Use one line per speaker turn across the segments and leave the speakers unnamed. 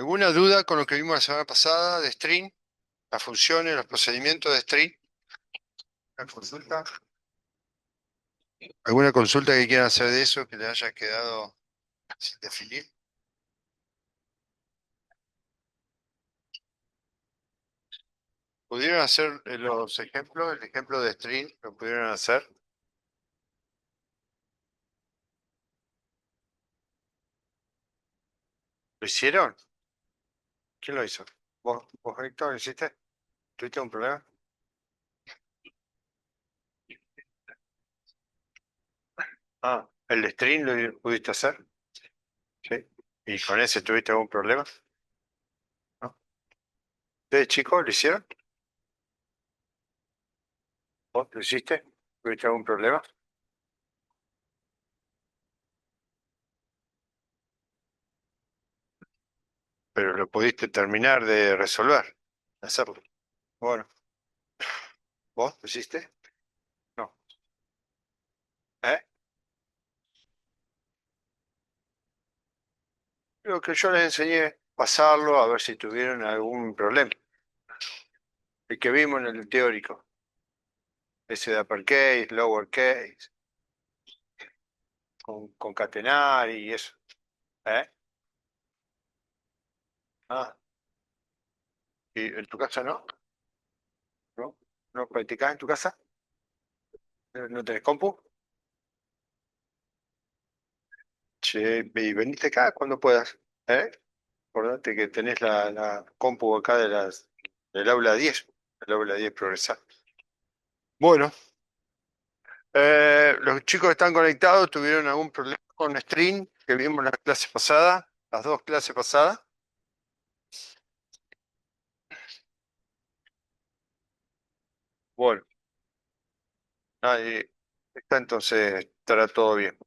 ¿Alguna duda con lo que vimos la semana pasada de string, las funciones, los procedimientos de string? ¿Alguna consulta? ¿Alguna consulta que quieran hacer de eso que le haya quedado sin definir? ¿Pudieron hacer los ejemplos? El ejemplo de string, ¿lo pudieron hacer? ¿Lo hicieron? ¿Quién lo hizo? ¿Vos, Héctor, lo hiciste? ¿Tuviste un problema? Ah, ¿el de string lo pudiste hacer? Sí. ¿Y con ese tuviste algún problema? ¿No? ¿Ustedes chicos lo hicieron? ¿Vos lo hiciste? ¿Tuviste algún problema? Pero lo pudiste terminar de resolver, hacerlo. Bueno, ¿vos lo hiciste? No. ¿Eh? Lo que yo les enseñé, pasarlo a ver si tuvieron algún problema. El que vimos en el teórico. Ese de uppercase, lowercase, concatenar y eso. ¿Eh? Ah, ¿y en tu casa no? ¿No? ¿No practicás en tu casa? ¿No tenés compu? Che, y veniste acá cuando puedas. ¿Eh? Acordate que tenés la compu acá del aula 10, el aula 10 progresar. Bueno, los chicos que están conectados tuvieron algún problema con String que vimos la clase pasada, las dos clases pasadas. Bueno, nadie está, entonces estará todo bien.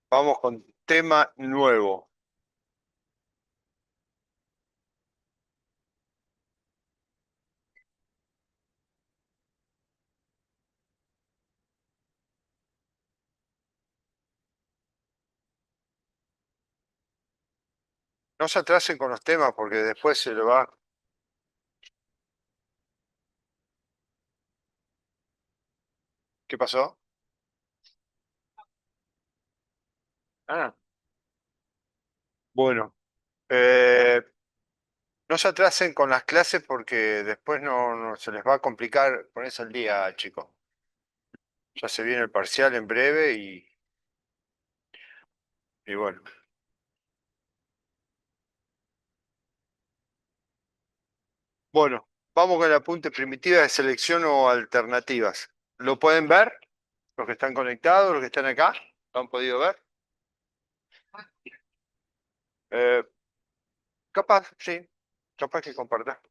Vamos con tema nuevo. No se atrasen con los temas porque después se lo va. ¿Qué pasó? Ah, bueno. eh, no se atrasen con las clases porque después no se les va a complicar ponerse al día, chicos. Ya se viene el parcial en breve y bueno. Bueno, vamos con el apunte primitiva de selección o alternativas. ¿Lo pueden ver? Los que están conectados, los que están acá, ¿lo han podido ver? Eh, capaz, sí, capaz que comparta.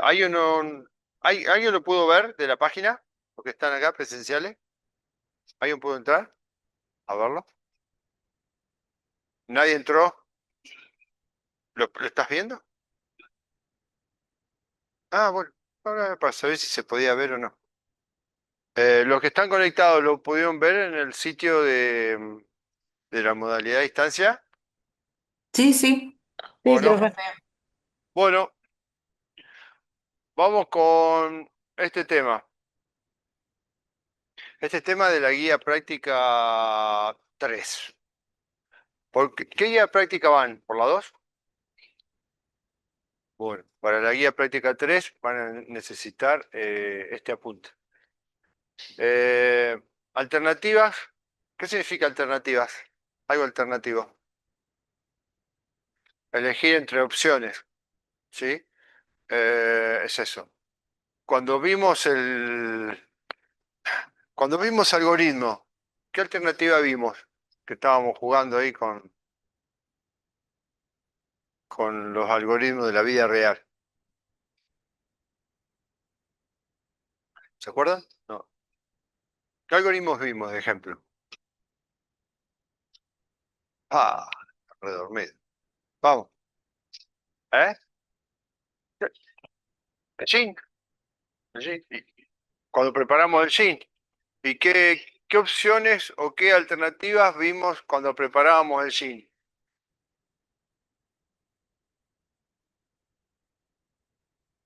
¿Hay uno, alguien lo pudo ver de la página? Los que están acá presenciales. ¿Alguien pudo entrar a verlo? ¿Nadie entró? ¿Lo estás viendo? Ah, bueno, ahora para saber si se podía ver o no. Los que están conectados lo pudieron ver en el sitio de la modalidad a distancia.
Sí, sí, sí,
Bueno,
profe.
bueno, vamos con este tema. Este tema de la guía práctica 3. ¿Qué guía práctica van? ¿Por la 2? Bueno, para la guía práctica 3 van a necesitar este apunte. Eh, alternativas. ¿Qué significa alternativas? Algo alternativo. Elegir entre opciones, ¿sí? Es eso. Cuando vimos cuando vimos algoritmo, ¿qué alternativa vimos? Que estábamos jugando ahí con los algoritmos de la vida real. ¿Se acuerdan? No. ¿Qué algoritmos vimos, de ejemplo? Ah, redormido. Vamos. ¿Eh? El gin. El gin. Cuando preparamos el gin. ¿Y qué opciones o qué alternativas vimos cuando preparábamos el gin?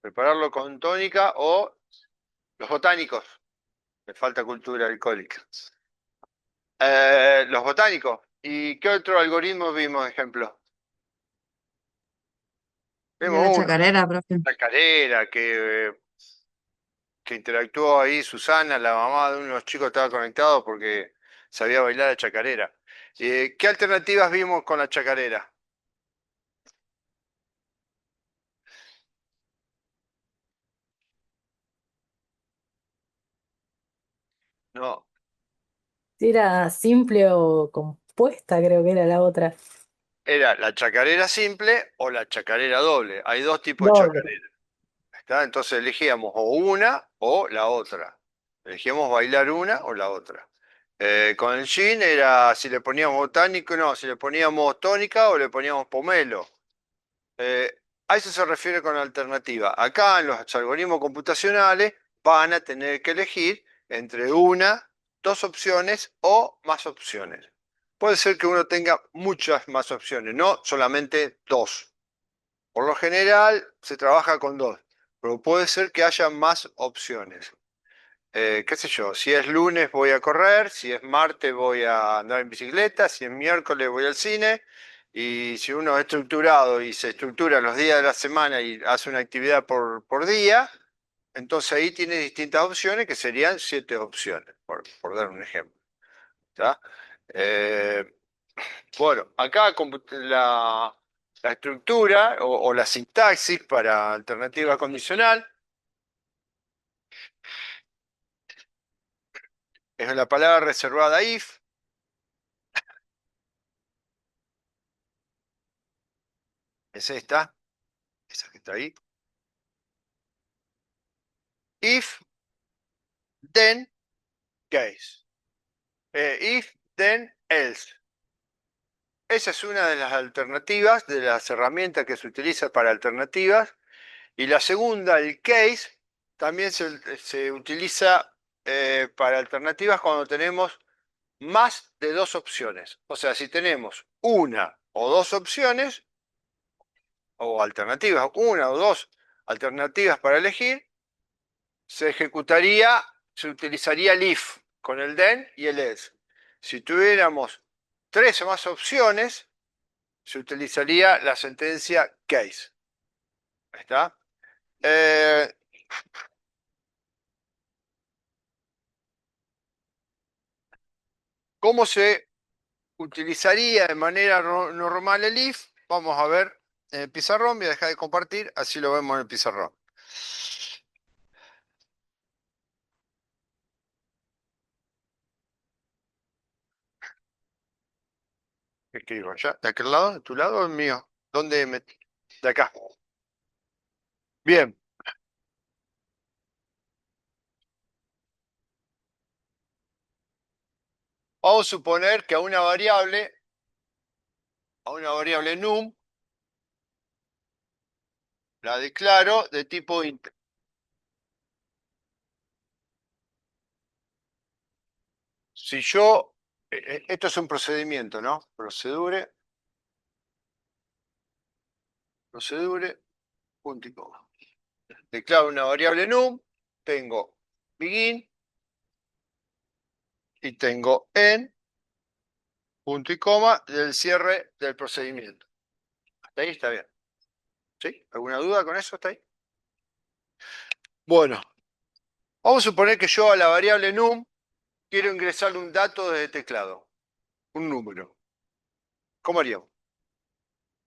Prepararlo con tónica o los botánicos. Me falta cultura alcohólica. Los botánicos. ¿Y qué otro algoritmo vimos, ejemplo?
De
Vimos
la
uno,
chacarera, profe.
la carrera, que interactuó ahí Susana, la mamá de uno de los chicos estaba conectado porque sabía bailar la chacarera. ¿Qué alternativas vimos con la chacarera? No,
Si era simple o compuesta, creo que era la otra.
era la chacarera simple o la chacarera doble. Hay dos tipos de
Doble.
chacarera. ¿Está? Entonces elegíamos o una o la otra. Elegíamos bailar una o la otra. Con el gin era si le poníamos botánico, no, si le poníamos tónica o le poníamos pomelo. Eh, a eso se refiere con alternativa. Acá en los algoritmos computacionales van a tener que elegir entre una, dos opciones o más opciones. Puede ser que uno tenga muchas más opciones, no solamente dos. Por lo general se trabaja con dos, pero puede ser que haya más opciones. Qué sé yo, si es lunes voy a correr, si es martes voy a andar en bicicleta, si es miércoles voy al cine, y si uno es estructurado y se estructura los días de la semana y hace una actividad por día, entonces ahí tiene distintas opciones que serían siete opciones, por dar un ejemplo. ¿Tá? Eh, bueno, acá la estructura o la sintaxis para alternativa condicional es la palabra reservada if, es esa que está ahí. If, then, case. If, then, else. Esa es una de las alternativas, de las herramientas que se utiliza para alternativas. Y la segunda, el case, también se utiliza para alternativas cuando tenemos más de dos opciones. O sea, si tenemos una o dos opciones, o alternativas, una o dos alternativas para elegir, se utilizaría el if con el then y el else. Si tuviéramos tres o más opciones, se utilizaría la sentencia case. ¿Está? Eh, ¿Cómo se utilizaría de manera normal el if? Vamos a ver en el pizarrón. Voy a dejar de compartir, así lo vemos en el pizarrón. ¿Qué escribo allá? ¿De aquel lado? ¿De tu lado o el mío? ¿Dónde me... De acá. Bien. Vamos a suponer que a una variable num, la declaro de tipo int. Si yo, esto es un procedimiento, ¿no? Procedure, punto y coma. Declaro una variable num, tengo begin y tengo end, punto y coma, del cierre del procedimiento. Hasta ahí está bien. ¿Sí? ¿Alguna duda con eso? ¿Está ahí? Bueno, vamos a suponer que yo a la variable num quiero ingresar un dato desde teclado, un número. ¿Cómo haríamos?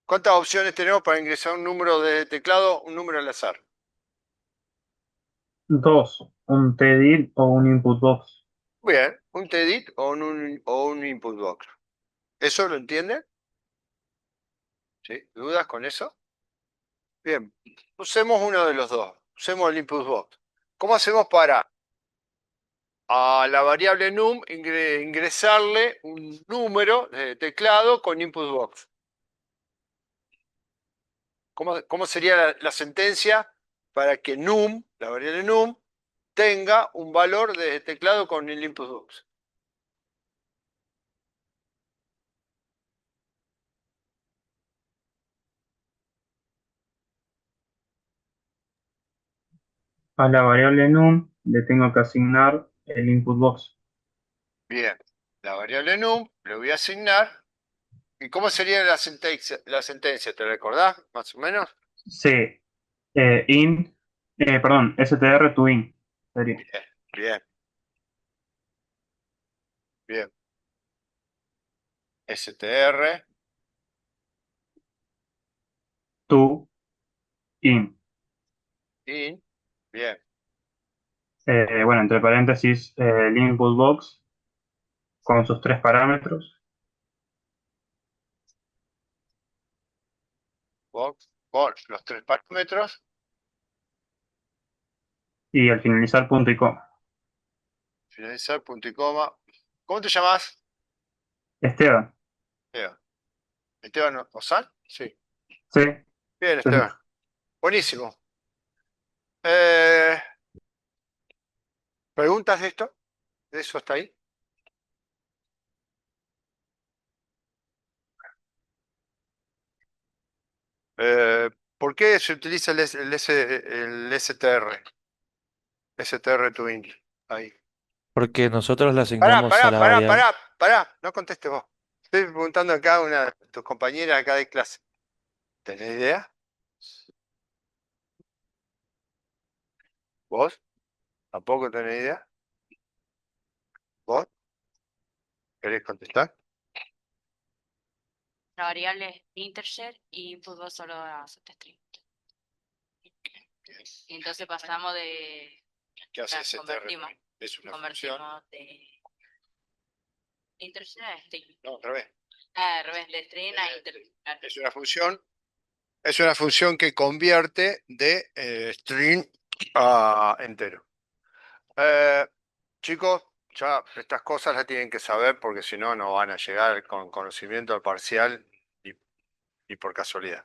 ¿Cuántas opciones tenemos para ingresar un número de teclado, un número al azar?
Dos, un TEDIT o un input box.
Bien, un TEDIT o un input box. ¿Eso lo entienden? ¿Sí? ¿Dudas con eso? Bien, usemos uno de los dos. Usemos el input box. ¿Cómo hacemos para a la variable num ingresarle un número de teclado con input box. ¿Cómo sería la sentencia para que num, la variable num, tenga un valor de teclado con el input box?
A la variable num le tengo que asignar el input box.
Bien, la variable num le voy a asignar. ¿Y cómo sería la sentencia? ¿Te recordás, más o menos?
C, int, perdón, str to in. Sería
Bien, bien, bien. str,
to in.
in, bien.
Bueno, entre paréntesis, el input box con sus tres parámetros
Box, con los tres parámetros.
y al finalizar punto y coma.
Finalizar, punto y coma. ¿Cómo te llamas?
Esteban,
Esteban. ¿Esteban Ozan? Sí.
sí,
Bien,
sí, sí.
Esteban. Buenísimo. Eh, ¿Preguntas de esto? ¿De eso hasta ahí? Eh, ¿Por qué se utiliza el STR? STR twin. Ahí.
Porque nosotros le
Pará,
asignamos
pará,
a la
pará,
variable.
pará, pará. No contestes vos. Estoy preguntando acá a una de tus compañeras acá de clase. ¿Tenés idea? ¿Vos? ¿Tampoco tenés idea? ¿Vos? ¿Querés contestar?
La variable es integer y input box solo a string. Y entonces pasamos de,
¿Qué hace STR
convertimos,
twin? Es una función.
convertimos de integer a string.
No, al revés.
Al revés, de string a integer.
Es una función. Es una función que convierte de string a entero. Eh, Chicos, ya estas cosas las tienen que saber porque si no, no van a llegar con conocimiento al parcial y por casualidad.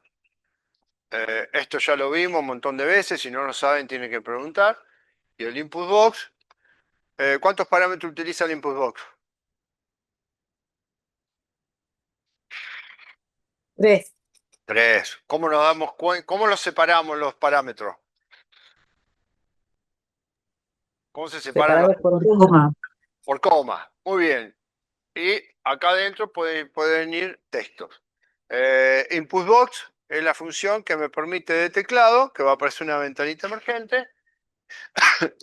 Esto ya lo vimos un montón de veces, si no lo saben tienen que preguntar. Y el input box, ¿cuántos parámetros utiliza el input box?
3.
Tres. ¿Cómo nos damos cuenta? ¿Cómo los separamos los parámetros? ¿Cómo se separan los
Separados por coma.
por coma? Muy bien. Y acá adentro pueden ir textos. Input box es la función que me permite de teclado, que va a aparecer una ventanita emergente,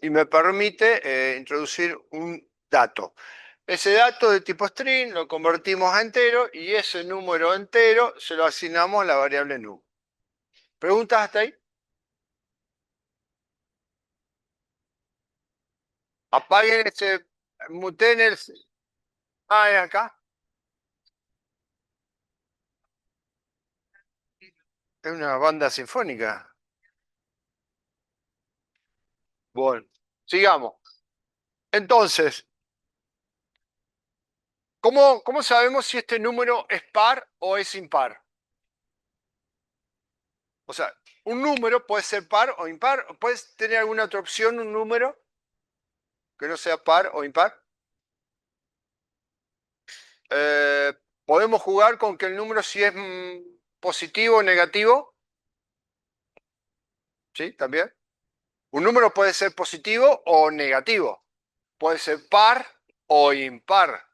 y me permite introducir un dato. Ese dato de tipo string lo convertimos a entero y ese número entero se lo asignamos a la variable num. ¿Preguntas hasta ahí? Apaguen ese, muten el... Ah, es acá. Es una banda sinfónica. Bueno, sigamos. Entonces, ¿cómo sabemos si este número es par o es impar? O sea, un número puede ser par o impar. ¿Puedes tener alguna otra opción, un número que no sea par o impar? Eh, ¿Podemos jugar con que el número si es positivo o negativo? ¿Sí? ¿También? Un número puede ser positivo o negativo. Puede ser par o impar.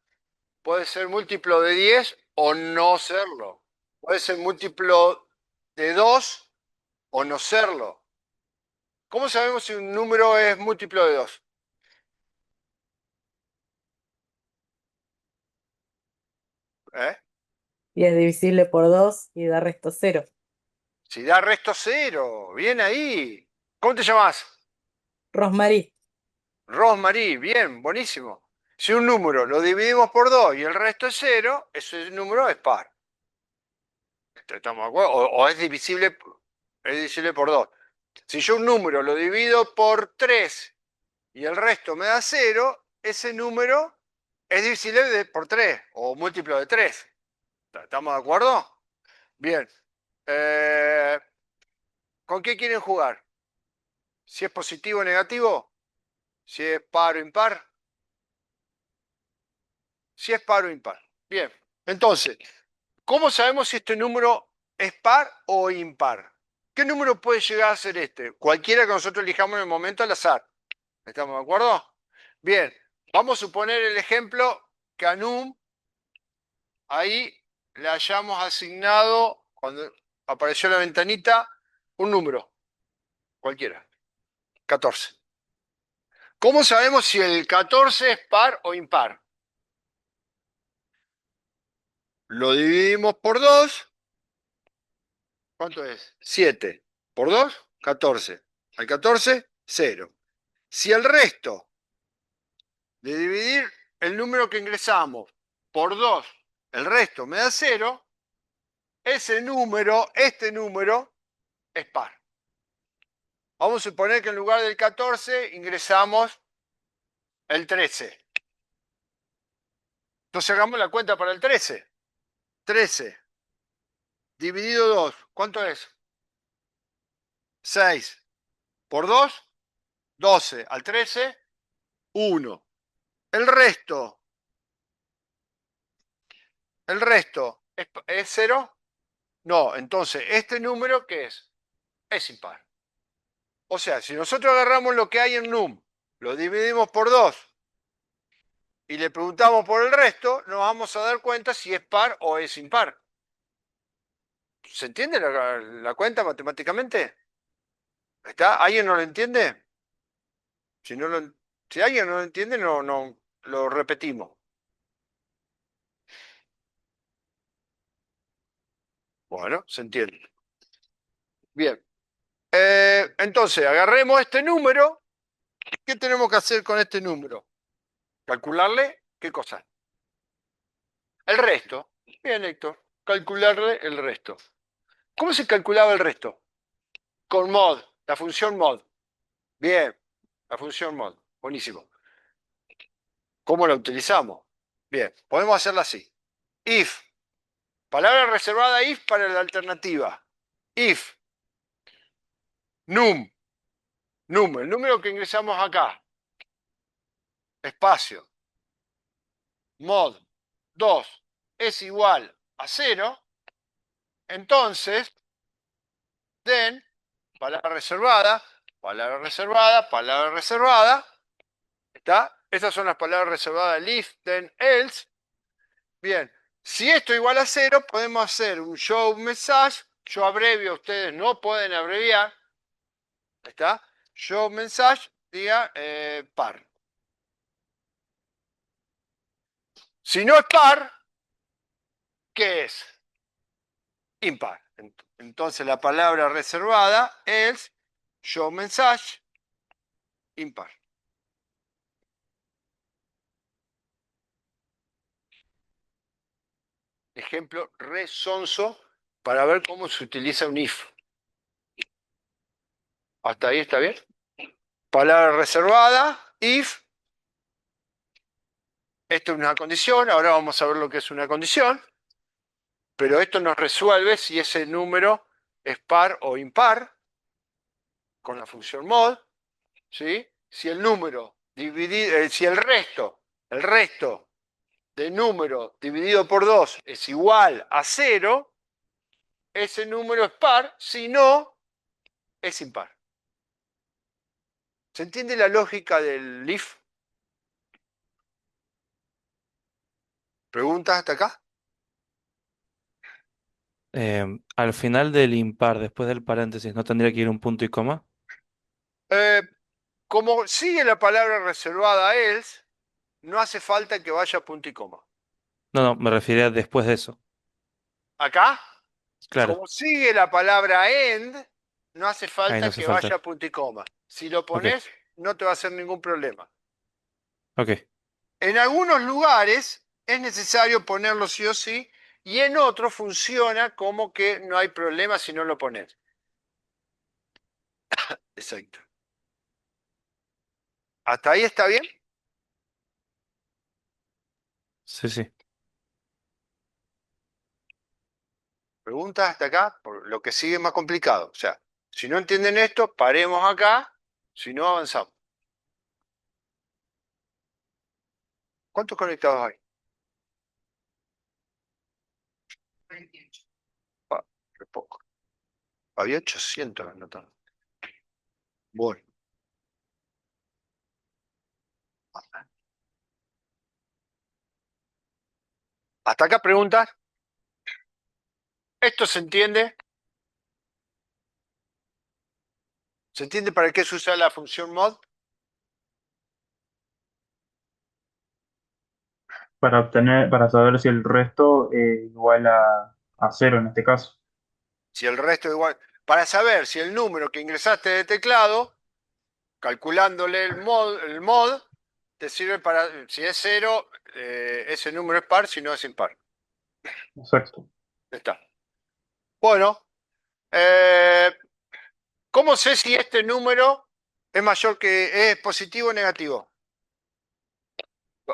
Puede ser múltiplo de 10 o no serlo. Puede ser múltiplo de 2 o no serlo. ¿Cómo sabemos si un número es múltiplo de 2? ¿Eh?
Y es divisible por 2 y da resto 0.
Si da resto 0. Bien ahí. ¿Cómo te llamas?
Rosmarie.
Rosmarie. Bien, buenísimo. Si un número lo dividimos por 2 y el resto es 0, ese número es par. ¿Estamos de acuerdo? O es divisible por 2. Si yo un número lo divido por 3 y el resto me da 0, ese número es divisible por 3 o múltiplo de 3. ¿Estamos de acuerdo? Bien. ¿Con qué quieren jugar? ¿Si es positivo o negativo? ¿Si es par o impar? Si es par o impar. Bien. Entonces, ¿cómo sabemos si este número es par o impar? ¿Qué número puede llegar a ser este? Cualquiera que nosotros elijamos en el momento al azar. ¿Estamos de acuerdo? Bien. Vamos a suponer el ejemplo que a num ahí le hayamos asignado, cuando apareció la ventanita, un número, cualquiera, 14. ¿Cómo sabemos si el 14 es par o impar? Lo dividimos por 2. ¿Cuánto es? 7. ¿Por 2? 14. Al 14, 0. Si el resto de dividir el número que ingresamos por 2, el resto me da 0, este número, es par. Vamos a suponer que en lugar del 14 ingresamos el 13. Entonces hagamos la cuenta para el 13. 13 dividido 2, ¿cuánto es? 6. Por 2, 12. Al 13, 1. El resto ¿es 0? No, entonces, ¿este número qué es? Es impar. O sea, si nosotros agarramos lo que hay en num, lo dividimos por 2 y le preguntamos por el resto, nos vamos a dar cuenta si es par o es impar. ¿Se entiende la cuenta matemáticamente? ¿Está? ¿Alguien no lo entiende? Si, no lo, si alguien no lo entiende, no lo repetimos. Bueno, se entiende. Bien. Entonces, agarremos este número. ¿Qué tenemos que hacer con este número? ¿Calcularle qué cosa? El resto. Bien, Héctor. Calcularle el resto. ¿Cómo se calculaba el resto? Con mod, la función mod. Bien, la función mod. Buenísimo. ¿Cómo la utilizamos? Bien, podemos hacerla así. If, palabra reservada if para la alternativa. If, num, el número que ingresamos acá, espacio, mod 2 es igual a 0, entonces, then, palabra reservada, palabra reservada, palabra reservada, ¿está? Estas son las palabras reservadas del if, then, else. Bien, si esto es igual a 0, podemos hacer un show message. Yo abrevio, ustedes no pueden abreviar. ¿Está? Show message, diga par. Si no es par, ¿qué es? Impar. Entonces la palabra reservada es show message impar. Ejemplo re sonso para ver cómo se utiliza un if. ¿Hasta ahí está bien? Palabra reservada, if. Esto es una condición, ahora vamos a ver lo que es una condición. Pero esto nos resuelve si ese número es par o impar con la función mod, ¿sí? Si el número dividido, si el resto de número dividido por 2 es igual a 0, ese número es par, si no, es impar. ¿Se entiende la lógica del if? ¿Preguntas hasta acá?
Al final del impar, después del paréntesis, ¿no tendría que ir un punto y coma?
Eh, Como sigue la palabra reservada else, no hace falta que vaya punto y coma.
No, no, me refería después de eso.
Acá,
Claro,
como sigue la palabra end, no hace
ahí no
falta
hace
que
falta.
vaya punto y coma. Si lo
Ok,
pones, no te va a hacer ningún problema.
ok.
En algunos lugares es necesario ponerlo sí o sí, y en otros funciona como que no hay problema si no lo pones. Exacto. ¿Hasta ahí está bien?
Sí, sí.
¿Preguntas hasta acá? Por lo que sigue es más complicado. O sea, si no entienden esto, paremos acá, si no avanzamos. ¿Cuántos conectados hay? Ah, qué poco. Había 800 anotados. Bueno, hasta acá preguntas. ¿Esto se entiende? ¿Se entiende para qué se usa la función mod?
Para saber si el resto igual a cero en este caso.
Si el resto es igual. Para saber si el número que ingresaste de teclado, calculándole el mod, te sirve para, si es cero, ese número es par, si no es impar.
Exacto.
Ya está. Bueno, eh, ¿cómo sé si este número es positivo o negativo?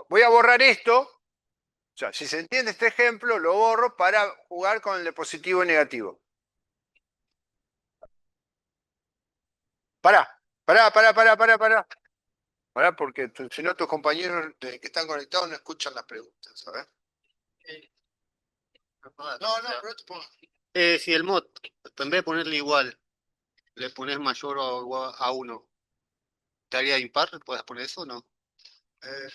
Voy a borrar esto. O sea, si se entiende este ejemplo, lo borro para jugar con el de positivo y negativo. Pará. Pará, porque si no tus compañeros que están conectados no escuchan las preguntas, ¿sabes? No te pongas.
Si el mod, en vez de ponerle igual, le pones mayor o igual a uno, ¿te haría impar? ¿Puedes poner eso o no?
Eh,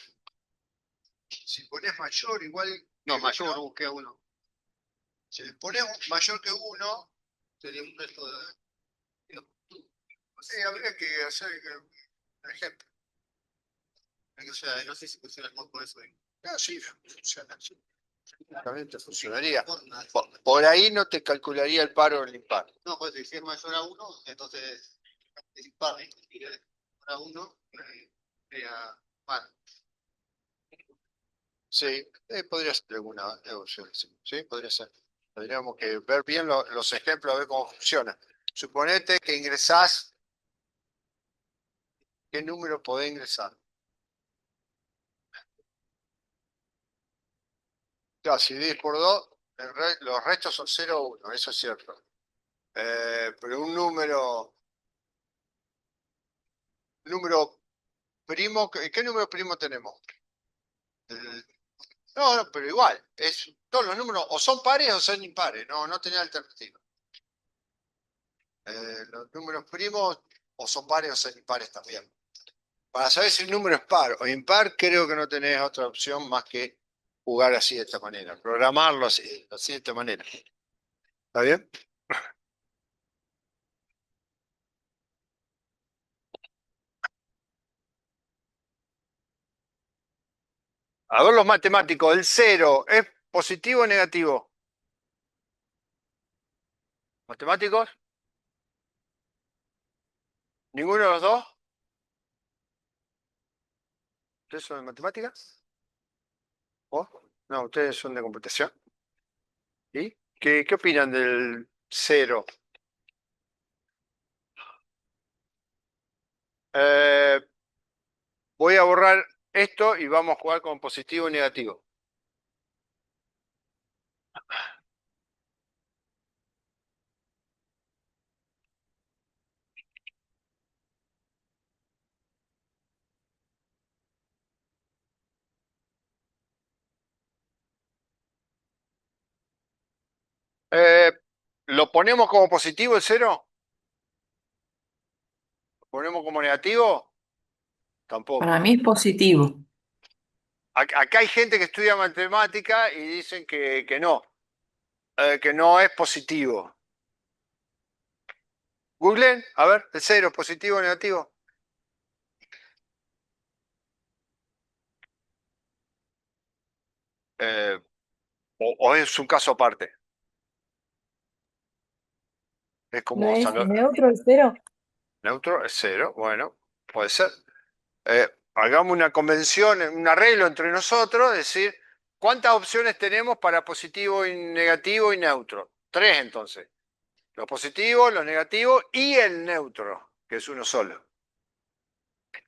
si pones mayor, igual.
No, mayor o que a uno.
Si le pones mayor que uno,
Sería un resto de...
sí, habría que hacer un ejemplo.
O sea, no sé si funciona el mod por eso.
No, sí, funciona. Sí. También te funcionaría. Por ahí no te calcularía el par o el impar.
No, pues si es mayor a uno, entonces es impar. Si es mayor a uno, sería par.
Sí, podría ser alguna evolución. Sí, podría ser. Tendríamos que ver bien los ejemplos, a ver cómo funciona. Suponete que ingresás, ¿qué número podés ingresar? Claro, si divides por 2, los restos son 0 o 1, eso es cierto. Pero un número primo, ¿qué número primo tenemos? El- no, pero igual, todos los números o son pares o son impares, no tenía alternativa. Los números primos o son pares o son impares también. Para saber si un número es par o impar, creo que no tenés otra opción más que jugar así de esta manera, programarlo así de esta manera. ¿Está bien? A ver los matemáticos, ¿el cero es positivo o negativo? ¿Matemáticos? ¿Ninguno de los dos? ¿Ustedes son de matemáticas? ¿Vos? No, ustedes son de computación. ¿Y qué opinan del cero? Eh, voy a borrar esto y vamos a jugar con positivo y negativo. Eh, ¿Lo ponemos como positivo el cero? ¿Lo ponemos como negativo?
Para
Tampoco.
mí es positivo.
Acá hay gente que estudia matemática y dicen que no es positivo. Googleen, a ver, el cero, positivo o negativo. Eh, o es un caso aparte. Es
¿No
como
es neutro el cero?
neutro, es cero. Bueno, puede ser. Hagamos una convención, un arreglo entre nosotros, decir cuántas opciones tenemos para positivo y negativo y neutro. Tres entonces. Los positivos, los negativos y el neutro, que es uno solo.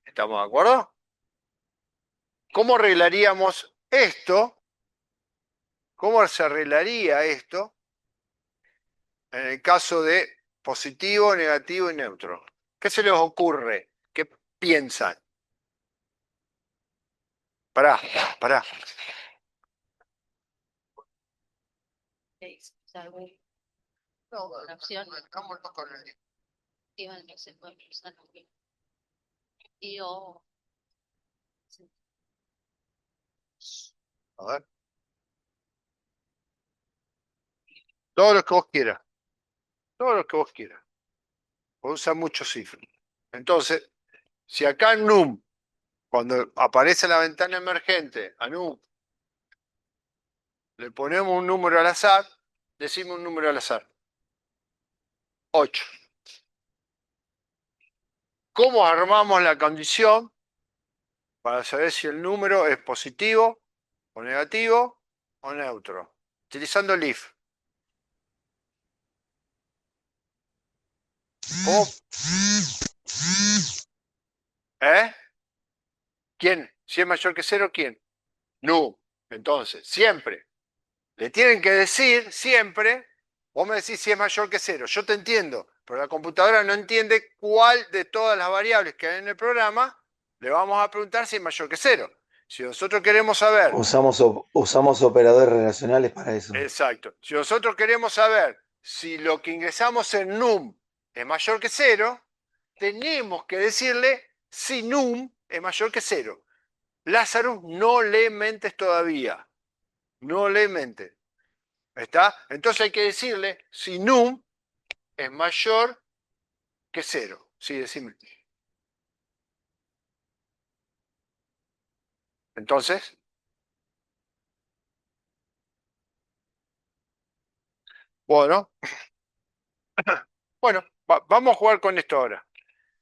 ¿Estamos de acuerdo? ¿Cómo arreglaríamos esto ¿Cómo se arreglaría esto en el caso de positivo, negativo y neutro? ¿Qué se les ocurre? ¿Qué piensan? Pará, pará.
No,
La opción.
estamos con el...
Iván, no se puede usar. Y o
A ver. Todo lo que vos quieras. Todo lo que vos quieras. Vos usar muchos cifras. Entonces, si acá en num, cuando aparece la ventana emergente, a num, le ponemos un número al azar, decimos un número al azar. 8. ¿Cómo armamos la condición para saber si el número es positivo o negativo o neutro? Utilizando el if. ¿Cómo? ¿Eh? ¿Quién? Si es mayor que 0, ¿quién? No. Entonces, siempre. Le tienen que decir, siempre, vos me decís si es mayor que 0. Yo te entiendo, pero la computadora no entiende cuál de todas las variables que hay en el programa le vamos a preguntar si es mayor que 0. Si nosotros queremos saber...
Usamos operadores relacionales para eso.
Exacto. Si nosotros queremos saber si lo que ingresamos en num es mayor que 0, tenemos que decirle si num es mayor que 0. Lazarus, no le mentes todavía. No le mentes. ¿Está? Entonces hay que decirle si num es mayor que 0. Sí, decime. Entonces, bueno, bueno, vamos a jugar con esto ahora.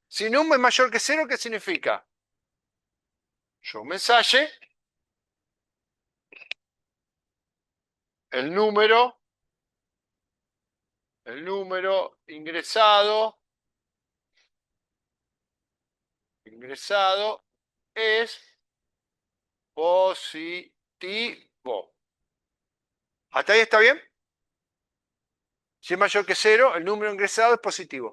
Si num es mayor que 0, ¿qué significa? Yo un mensaje, el número ingresado es positivo. ¿Hasta ahí está bien? Si es mayor que 0, el número ingresado es positivo.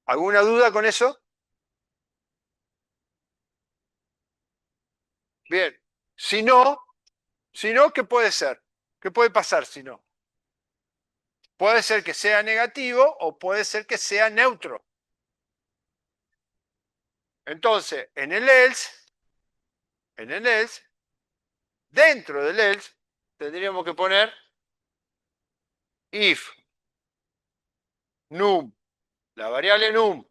¿Alguna duda con eso? Bien. Si no, ¿qué puede ser? ¿Qué puede pasar si no? Puede ser que sea negativo o puede ser que sea neutro. Entonces, en el else, dentro del else, tendríamos que poner if num, la variable num,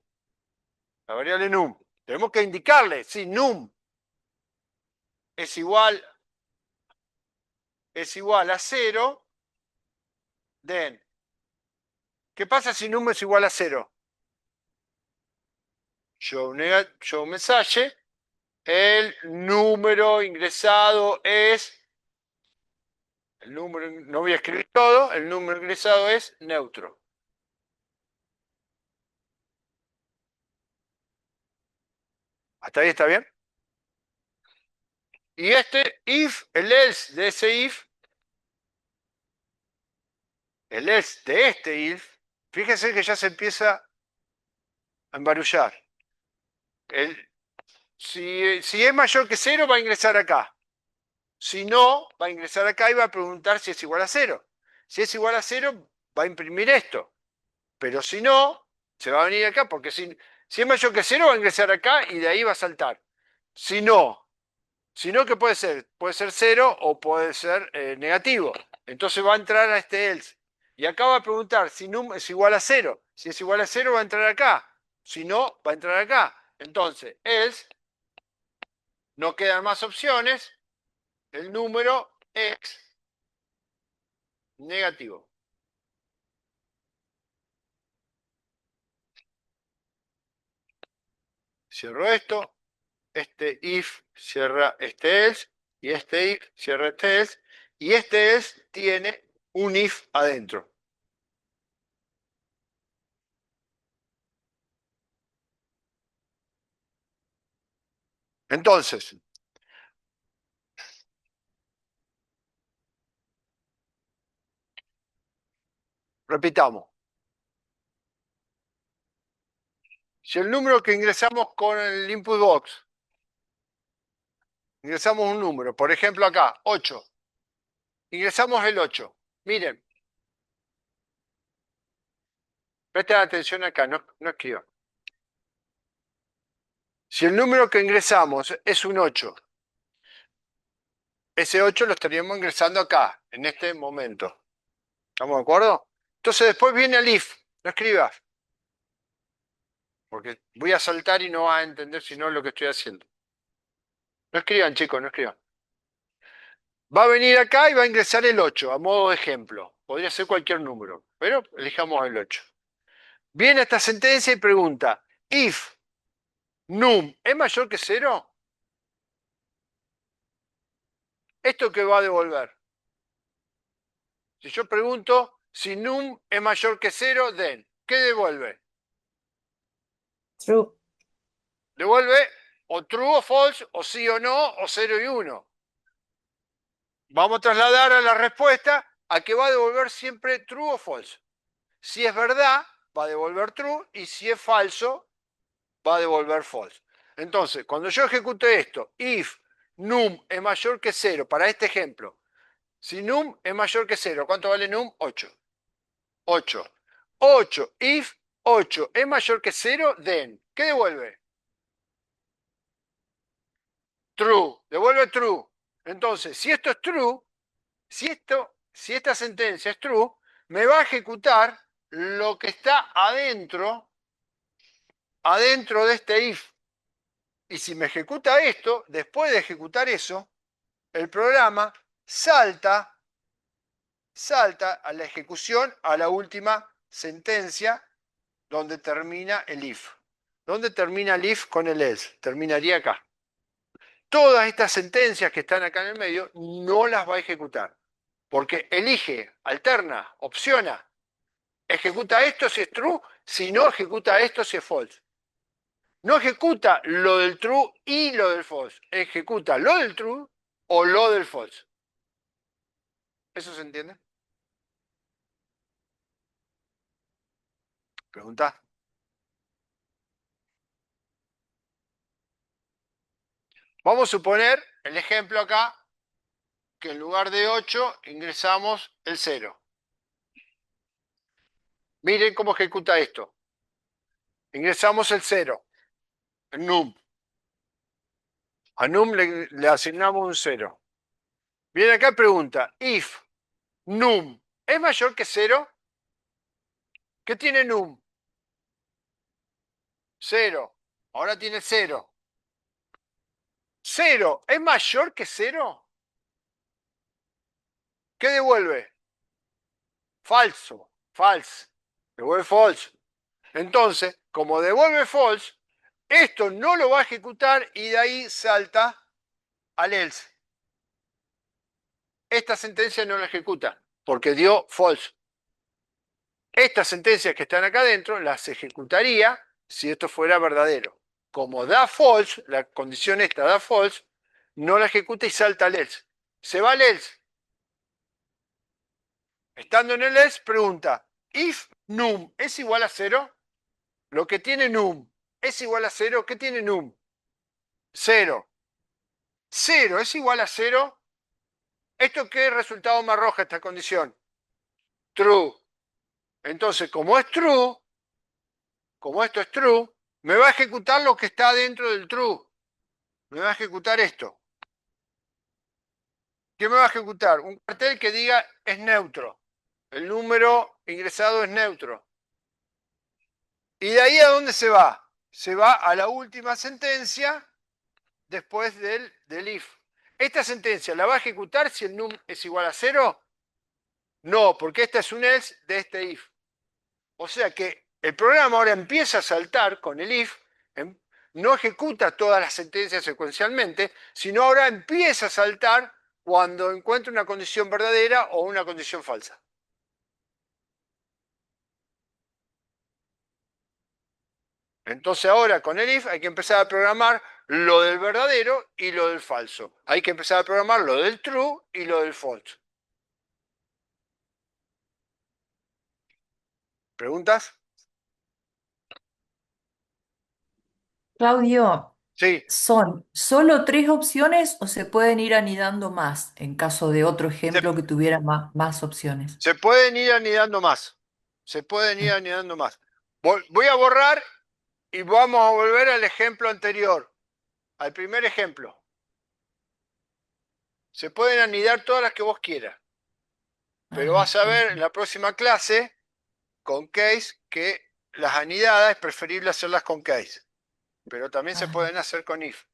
tenemos que indicarle si num es igual a 0, then. ¿Qué pasa si num es igual a 0? Yo un mensaje, el número ingresado es, no voy a escribir todo, el número ingresado es neutro. ¿Hasta ahí está bien? Y el else de ese if, el else de este if, fíjense que ya se empieza a embarullar. Si es mayor que 0, va a ingresar acá. Si no, va a ingresar acá y va a preguntar si es igual a 0. Si es igual a 0, va a imprimir esto. Pero si no, se va a venir acá, porque si es mayor que 0, va a ingresar acá y de ahí va a saltar. Si no, ¿qué puede ser? Puede ser 0 o puede ser negativo. Entonces va a entrar a este else. Y acá va a preguntar si num es igual a 0. Si es igual a 0, va a entrar acá. Si no, va a entrar acá. Entonces, else, no quedan más opciones. El número es negativo. Cierro esto. Este if cierra este else. Y este if cierra este else. Y este else tiene un if adentro. Entonces, Repitamos. Si el número que ingresamos con el input box, ingresamos un número, por ejemplo acá, 8. Ingresamos el 8. Miren. Presten atención acá, no escriban. Si el número que ingresamos es un 8, ese 8 lo estaríamos ingresando acá, en este momento. ¿Estamos de acuerdo? Entonces después viene el if. No escribas. Porque voy a saltar y no vas a entender si no lo que estoy haciendo. No escriban, chicos, no escriban. Va a venir acá y va a ingresar el 8, a modo de ejemplo. Podría ser cualquier número, pero elijamos el 8. Viene esta sentencia y pregunta, if num es mayor que 0, ¿esto qué va a devolver? Si yo pregunto si num es mayor que 0, then, ¿qué devuelve?
True.
Devuelve o true o false, o sí o no, o 0 y 1. Vamos a trasladar a la respuesta a que va a devolver siempre true o false. Si es verdad, va a devolver true, y si es falso, va a devolver false. Entonces, cuando yo ejecute esto, if num es mayor que 0, para este ejemplo, si num es mayor que 0, ¿cuánto vale num? 8. 8. 8, if 8 es mayor que 0, then, ¿qué devuelve? True, devuelve true. Entonces, si esto es true, si esta sentencia es true, me va a ejecutar lo que está adentro de este if. Y si me ejecuta esto, después de ejecutar eso, el programa salta a la ejecución, a la última sentencia donde termina el if. ¿Dónde termina el if con el else? Terminaría acá. Todas estas sentencias que están acá en el medio no las va a ejecutar. Porque elige, alterna, opciona. Ejecuta esto si es true, si no ejecuta esto si es false. No ejecuta lo del true y lo del false. Ejecuta lo del true o lo del false. ¿Eso se entiende? Pregunta. Vamos a suponer el ejemplo acá que en lugar de 8 ingresamos el 0. Miren cómo ejecuta esto. Ingresamos el 0, el num. A num le asignamos un 0. Viene acá y pregunta, if num es mayor que 0, ¿qué tiene num? 0. Ahora tiene 0. 0 es mayor que 0. ¿Qué devuelve? Falso. False. Devuelve false. Entonces, como devuelve false, esto no lo va a ejecutar y de ahí salta al else. Esta sentencia no la ejecuta porque dio false. Estas sentencias que están acá adentro las ejecutaría si esto fuera verdadero. Como da false, la condición esta da false, no la ejecuta y salta al else. Se va al else. Estando en el else, pregunta, if num es igual a 0, lo que tiene num es igual a 0, ¿qué tiene num? 0. 0 es igual a 0. ¿Esto qué resultado me arroja esta condición? True. Entonces, como es true, como esto es true, me va a ejecutar lo que está dentro del true. Me va a ejecutar esto. ¿Qué me va a ejecutar? Un cartel que diga es neutro. El número ingresado es neutro. ¿Y de ahí a dónde se va? Se va a la última sentencia después del if. ¿Esta sentencia la va a ejecutar si el num es igual a 0? No, porque esta es un else de este if. O sea que el programa ahora empieza a saltar con el if, no ejecuta todas las sentencias secuencialmente, sino ahora empieza a saltar cuando encuentra una condición verdadera o una condición falsa. Entonces ahora con el if hay que empezar a programar lo del verdadero y lo del falso. Hay que empezar a programar lo del true y lo del false. ¿Preguntas?
Claudio,
Sí,
¿son solo tres opciones o se pueden ir anidando más en caso de otro
se,
ejemplo que tuviera más opciones?
se pueden ir anidando más. Se pueden ir anidando más. Voy a borrar y vamos a volver al ejemplo anterior, al primer ejemplo. Se pueden anidar todas las que vos quieras, pero
Ah,
vas a ver en
perfecto.
la próxima clase con case que las anidadas es preferible hacerlas con case, pero también se
Ah,
pueden hacer con if.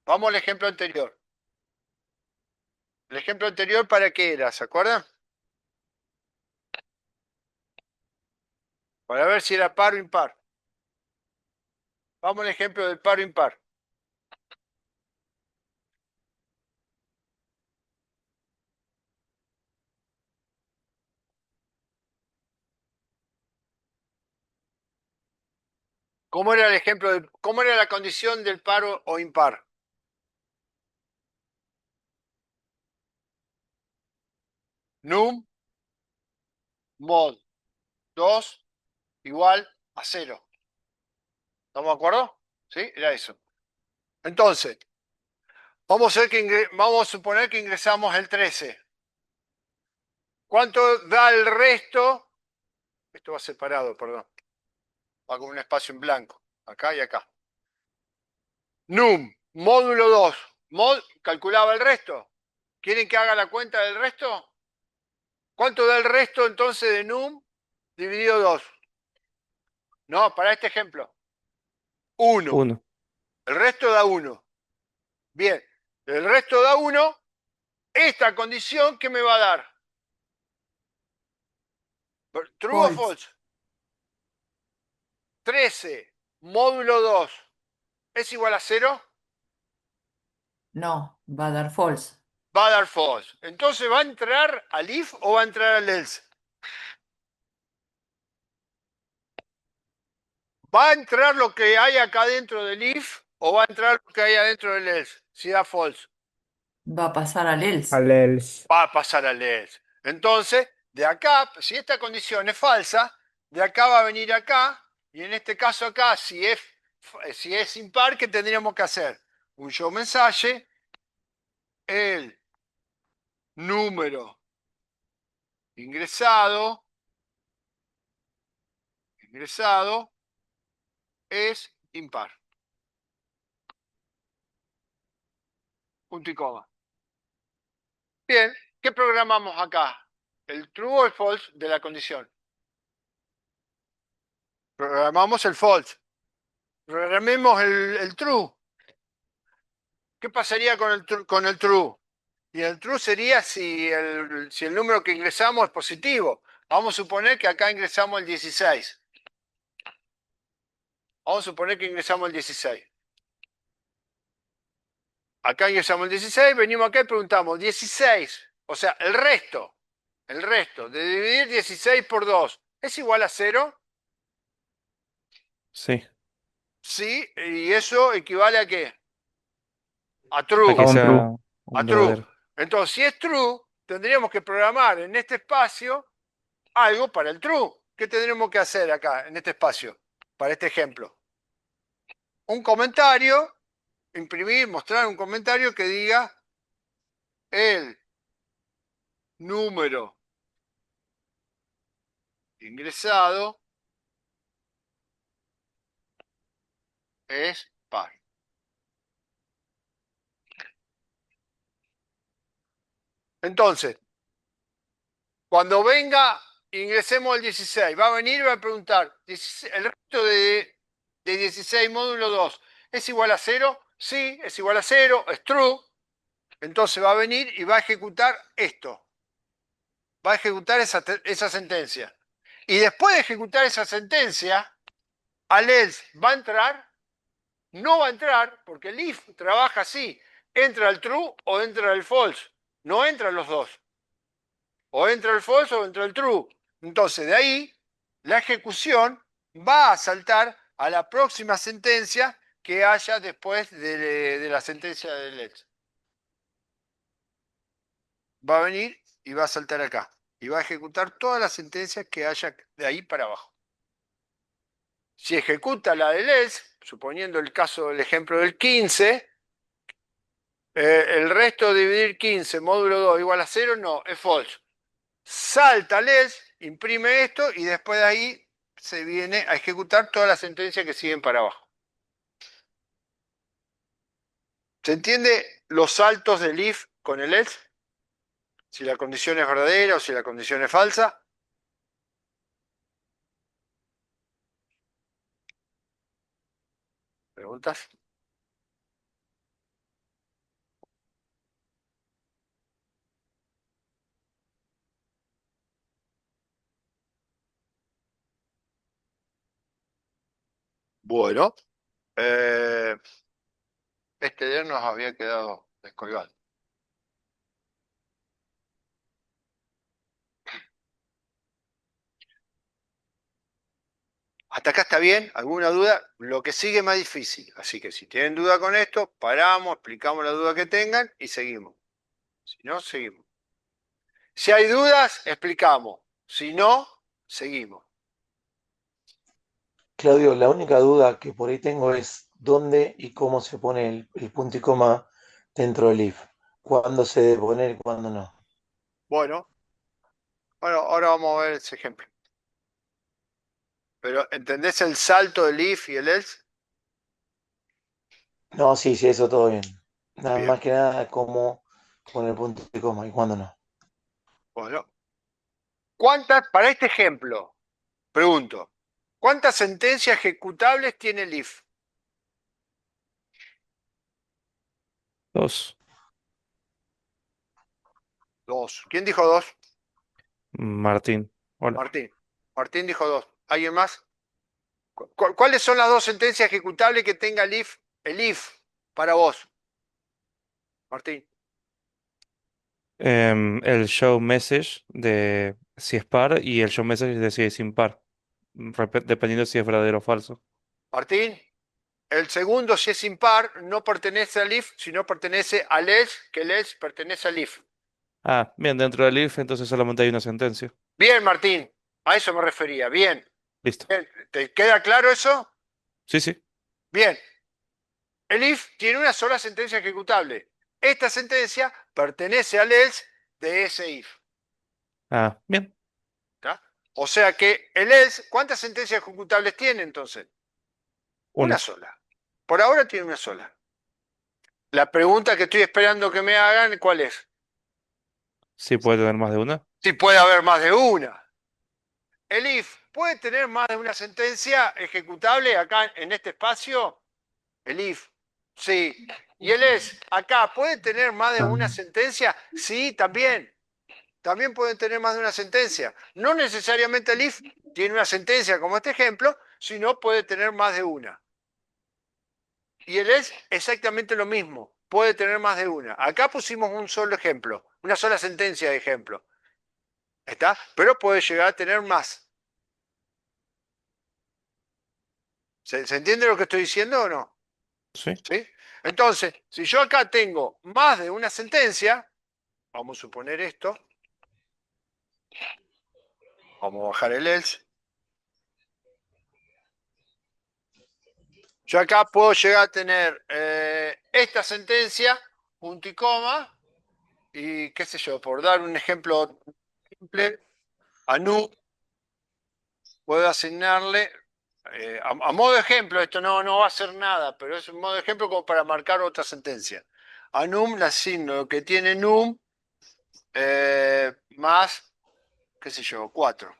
Vamos al ejemplo anterior. El ejemplo anterior, ¿para qué era? ¿Se acuerdan? Para ver si era par o impar. Vamos al ejemplo del par o impar. ¿Cómo era el ejemplo cómo era la condición del par o impar? Num mod 2 igual a 0. ¿Estamos de acuerdo? ¿Sí? Era eso. Entonces, vamos a suponer que ingresamos el 13. ¿Cuánto da el resto? Esto va separado, perdón. Va con un espacio en blanco. Acá y acá. Num, módulo 2. Calculaba el resto. ¿Quieren que haga la cuenta del resto? ¿Cuánto da el resto entonces de num dividido 2? No, para este ejemplo. 1.
1.
El resto da 1. Bien. El resto da 1. Esta condición, ¿qué me va a dar? ¿True o
false.
false? 13 módulo 2 es igual a 0.
No, va a dar false.
Va a dar false. Entonces, ¿va a entrar al if o va a entrar al else? ¿Va a entrar lo que hay acá dentro del if o va a entrar lo que hay adentro del else? Si da false.
Va a pasar al else.
Al else.
Va a pasar al else. Entonces, de acá, si esta condición es falsa, de acá va a venir acá, y en este caso acá, si es impar, ¿qué tendríamos que hacer? Un show mensaje, el número ingresado es impar. Punto y coma. Bien, ¿qué programamos acá? ¿El true o el false de la condición? Programamos el false. Programemos el true. ¿Qué pasaría con el true? Y el true sería si el número que ingresamos es positivo. Vamos a suponer que acá ingresamos el 16. Vamos a suponer que ingresamos el 16. Acá ingresamos el 16, venimos acá y preguntamos 16. O sea, el resto de dividir 16 por 2, ¿es igual a 0?
Sí.
Sí, y eso equivale a qué? A
A
true.
que
A un
sea
true.
A
un
true.
verdadero.
Entonces, si es true, tendríamos que programar en este espacio algo para el true. ¿Qué tendremos que hacer acá, en este espacio, para este ejemplo? Un comentario, imprimir, mostrar un comentario que diga el número ingresado es par. Entonces, cuando venga, ingresemos el 16. Va a venir y va a preguntar, ¿el resto de 16 módulo 2 es igual a 0? Sí, es igual a 0, es true. Entonces va a venir y va a ejecutar esto. Va a ejecutar esa sentencia. Y después de ejecutar esa sentencia, al else va a entrar, no va a entrar, porque el if trabaja así. Entra el true o entra el false. No entran los dos. O entra el false o entra el true. Entonces, de ahí, la ejecución va a saltar a la próxima sentencia que haya después de la sentencia del else. Va a venir y va a saltar acá. y va a ejecutar todas las sentencias que haya de ahí para abajo. Si ejecuta la del else, suponiendo el caso del ejemplo del 15, el resto de dividir 15 módulo 2 igual a 0, no, es false. Salta el else, imprime esto y después de ahí se viene a ejecutar todas las sentencias que siguen para abajo. ¿Se entiende los saltos del if con el else? Si la condición es verdadera o si la condición es falsa. ¿Preguntas? Bueno, este día nos había quedado descolgado. ¿Hasta acá está bien? ¿Alguna duda? Lo que sigue es más difícil. Así que si tienen duda con esto, paramos, explicamos la duda que tengan y seguimos. Si no, seguimos. Si hay dudas, explicamos. Si no, seguimos.
Claudio, la única duda que por ahí tengo es dónde y cómo se pone el punto y coma dentro del if. ¿Cuándo se debe poner y cuándo no?
Bueno, ahora vamos a ver ese ejemplo. Pero ¿entendés el salto del if y el else?
No, sí, sí, eso todo bien. Nada
Bien.
más que nada cómo poner punto y coma y cuándo no.
Bueno, para este ejemplo, pregunto, ¿cuántas sentencias ejecutables tiene el if?
2.
2. ¿Quién dijo 2?
Martín. Hola.
Martín. Martín dijo 2. ¿Alguien más? ¿Cuáles son las dos sentencias ejecutables que tenga el if para vos? Martín.
El show message de si es par y el show message de si es impar. Dependiendo si es verdadero o falso.
Martín. El segundo, si es impar, no pertenece al if, sino pertenece al else, que el else pertenece al if.
Ah, bien, dentro del if entonces solamente hay una sentencia.
Bien, Martín. A eso me refería. Bien.
Listo.
Bien. ¿Te queda claro eso?
Sí, sí.
Bien. El if tiene una sola sentencia ejecutable. Esta sentencia pertenece al else de ese if.
Ah, bien.
¿Tá? O sea que el else, ¿cuántas sentencias ejecutables tiene entonces? Una
Una.
sola. Por ahora tiene una sola. La pregunta que estoy esperando que me hagan, ¿cuál es?
Sí puede tener más de una.
Si puede haber más de una. El if puede tener más de una sentencia ejecutable acá en este espacio. El if, sí. Y el else, acá, ¿puede tener más de una sentencia? Sí, también. También pueden tener más de una sentencia. No necesariamente el if tiene una sentencia como este ejemplo, sino puede tener más de una. Y el else exactamente lo mismo, puede tener más de una. Acá pusimos un solo ejemplo, una sola sentencia de ejemplo. ¿Está? Pero puede llegar a tener más. ¿Se entiende lo que estoy diciendo o no?
Sí.
¿Sí? Entonces, si yo acá tengo más de una sentencia, vamos a suponer esto, vamos a bajar el else. Yo acá puedo llegar a tener esta sentencia, punto y coma, y qué sé yo, por dar un ejemplo simple, a nu puedo asignarle, a modo de ejemplo, esto no va a ser nada, pero es un modo de ejemplo como para marcar otra sentencia. A num le asigno lo que tiene num más, qué sé yo, 4.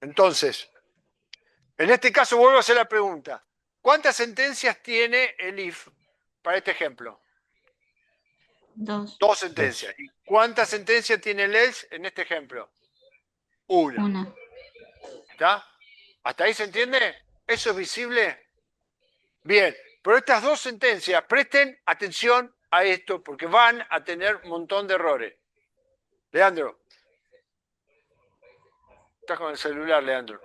Entonces, en este caso vuelvo a hacer la pregunta. ¿Cuántas sentencias tiene el if para este ejemplo?
2,
2 sentencias. ¿Y cuántas sentencias tiene el else en este ejemplo? Una.
1.
¿Está? ¿Hasta ahí se entiende? ¿Eso es visible? Bien, pero estas dos sentencias, presten atención a esto porque van a tener un montón de errores. Leandro. Estás con el celular, Leandro.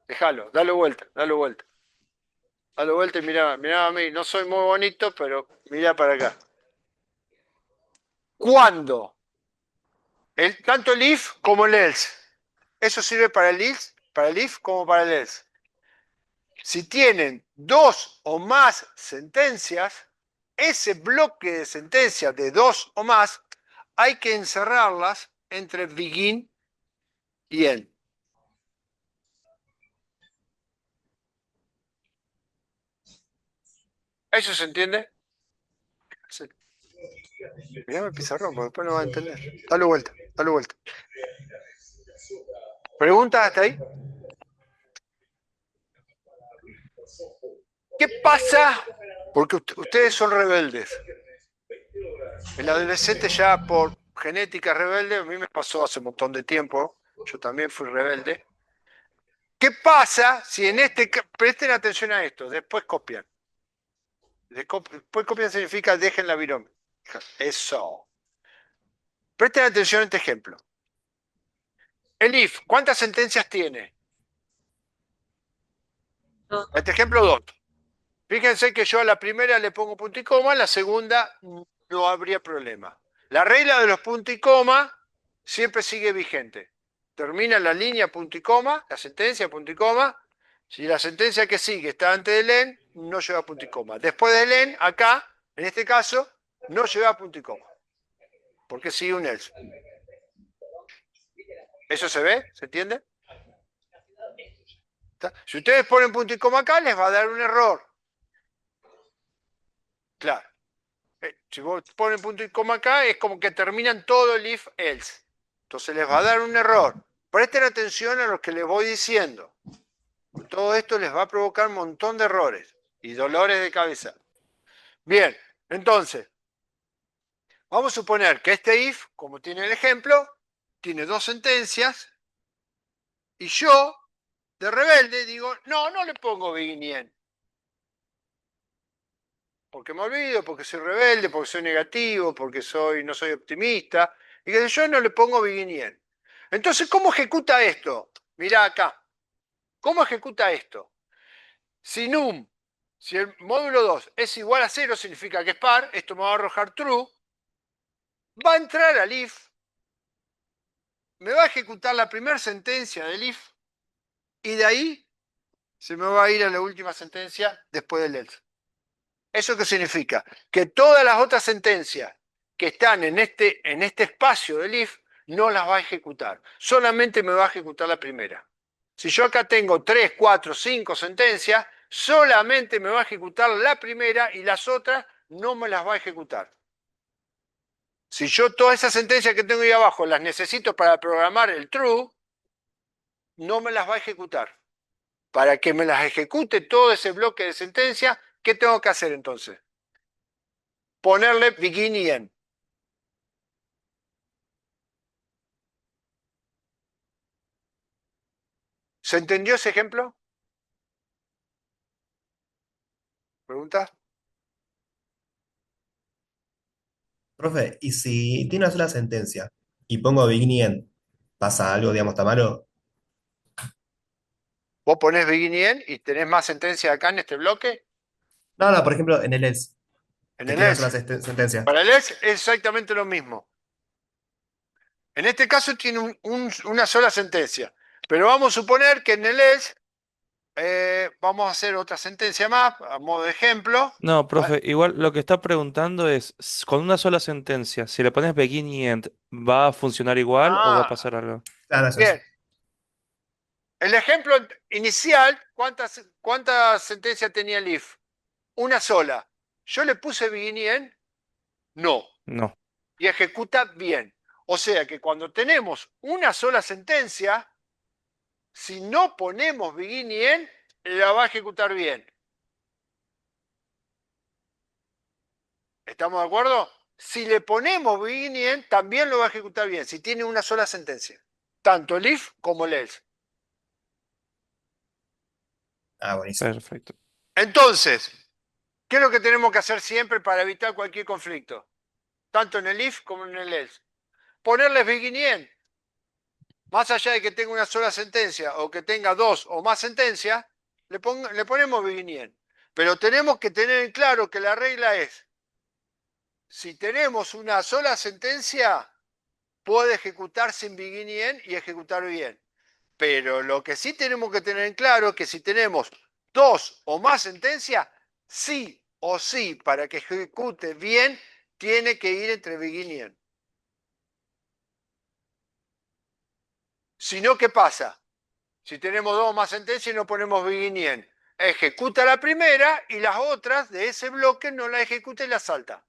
Déjalo, dale vuelta, dale vuelta. Dale vuelta y mirá a mí. No soy muy bonito, pero mirá para acá. ¿Cuándo Tanto el if como el else. Eso sirve para el if como para el else. Si tienen dos o más sentencias, ese bloque de sentencias de dos o más hay que encerrarlas entre begin y end. ¿Eso se entiende? Sí. Mirá el pizarrón, porque después no va a entender. Dale vuelta, dale vuelta. ¿Preguntas hasta ahí? ¿Qué pasa? Porque ustedes son rebeldes. El adolescente ya por genética rebelde, a mí me pasó hace un montón de tiempo, yo también fui rebelde. ¿Qué pasa si en presten atención a esto, después copian? Después copian significa dejen la virome. Eso. Presten atención a este ejemplo. El if, ¿cuántas sentencias tiene? Este ejemplo 2. Fíjense que yo a la primera le pongo punto y coma, a la segunda no habría problema. La regla de los puntos y coma siempre sigue vigente. Termina la línea punto y coma, la sentencia punto y coma. Si la sentencia que sigue está antes del en, no lleva punto y coma. Después del en, acá, en este caso, no lleva punto y coma. Porque sigue un else. ¿Eso se ve? ¿Se entiende? ¿Está? Si ustedes ponen punto y coma acá, les va a dar un error. Claro. Si vos ponen punto y coma acá, es como que terminan todo el if else. Entonces les va a dar un error. Presten atención a lo que les voy diciendo. Todo esto les va a provocar un montón de errores y dolores de cabeza. Bien, entonces, vamos a suponer que este if, como tiene el ejemplo, tiene dos sentencias y yo, de rebelde, digo, no le pongo begin y end. Porque me olvido, porque soy rebelde, porque soy negativo, porque no soy optimista, y que yo no le pongo begin y end. Entonces, ¿cómo ejecuta esto? Mirá acá. ¿Cómo ejecuta esto? Si num, si el módulo 2 es igual a 0, significa que es par, esto me va a arrojar true, va a entrar al if, me va a ejecutar la primera sentencia del if, y de ahí se me va a ir a la última sentencia después del else. ¿Eso qué significa? Que todas las otras sentencias que están en este espacio del if no las va a ejecutar. Solamente me va a ejecutar la primera. Si yo acá tengo 3, 4, 5 sentencias, solamente me va a ejecutar la primera y las otras no me las va a ejecutar. Si yo todas esas sentencias que tengo ahí abajo las necesito para programar el true, no me las va a ejecutar. Para que me las ejecute todo ese bloque de sentencias, ¿qué tengo que hacer entonces? Ponerle begin y end. ¿Se entendió ese ejemplo? ¿Pregunta?
Profe, ¿y si tiene una sola sentencia y pongo begin y end, pasa algo, digamos, está malo?
Vos ponés begin y end y tenés más sentencias acá en este bloque,
No, no, por ejemplo, en el else,
en
que
el
tiene una sola
else.
sentencia.
Para el else es exactamente lo mismo. En este caso tiene una sola sentencia. Pero vamos a suponer que en el else vamos a hacer otra sentencia más, a modo de ejemplo.
No, profe, igual lo que está preguntando es, con una sola sentencia, si le pones begin y end, ¿va a funcionar igual o va a
Ah,
pasar algo?
Claro, eso es.
bien. El ejemplo inicial, ¿cuántas sentencias tenía el if? Una sola. ¿Yo le puse begin y end? No.
No.
Y ejecuta bien. O sea que cuando tenemos una sola sentencia, si no ponemos begin y end, la va a ejecutar bien. ¿Estamos de acuerdo? Si le ponemos begin y end, también lo va a ejecutar bien, si tiene una sola sentencia. Tanto el if como el else.
Ah, buenísimo.
Perfecto.
Entonces, ¿qué es lo que tenemos que hacer siempre para evitar cualquier conflicto? Tanto en el if como en el else. Ponerles begin y end. Más allá de que tenga una sola sentencia o que tenga dos o más sentencias, le ponemos begin y end. Pero tenemos que tener en claro que la regla es, si tenemos una sola sentencia, puede ejecutar sin begin y end y ejecutar bien. Pero lo que sí tenemos que tener en claro es que si tenemos dos o más sentencias, sí o sí, para que ejecute bien, tiene que ir entre begin y end. Si no, ¿qué pasa? Si tenemos dos o más sentencias y no ponemos begin y end, ejecuta la primera y las otras de ese bloque no la ejecuta y la salta.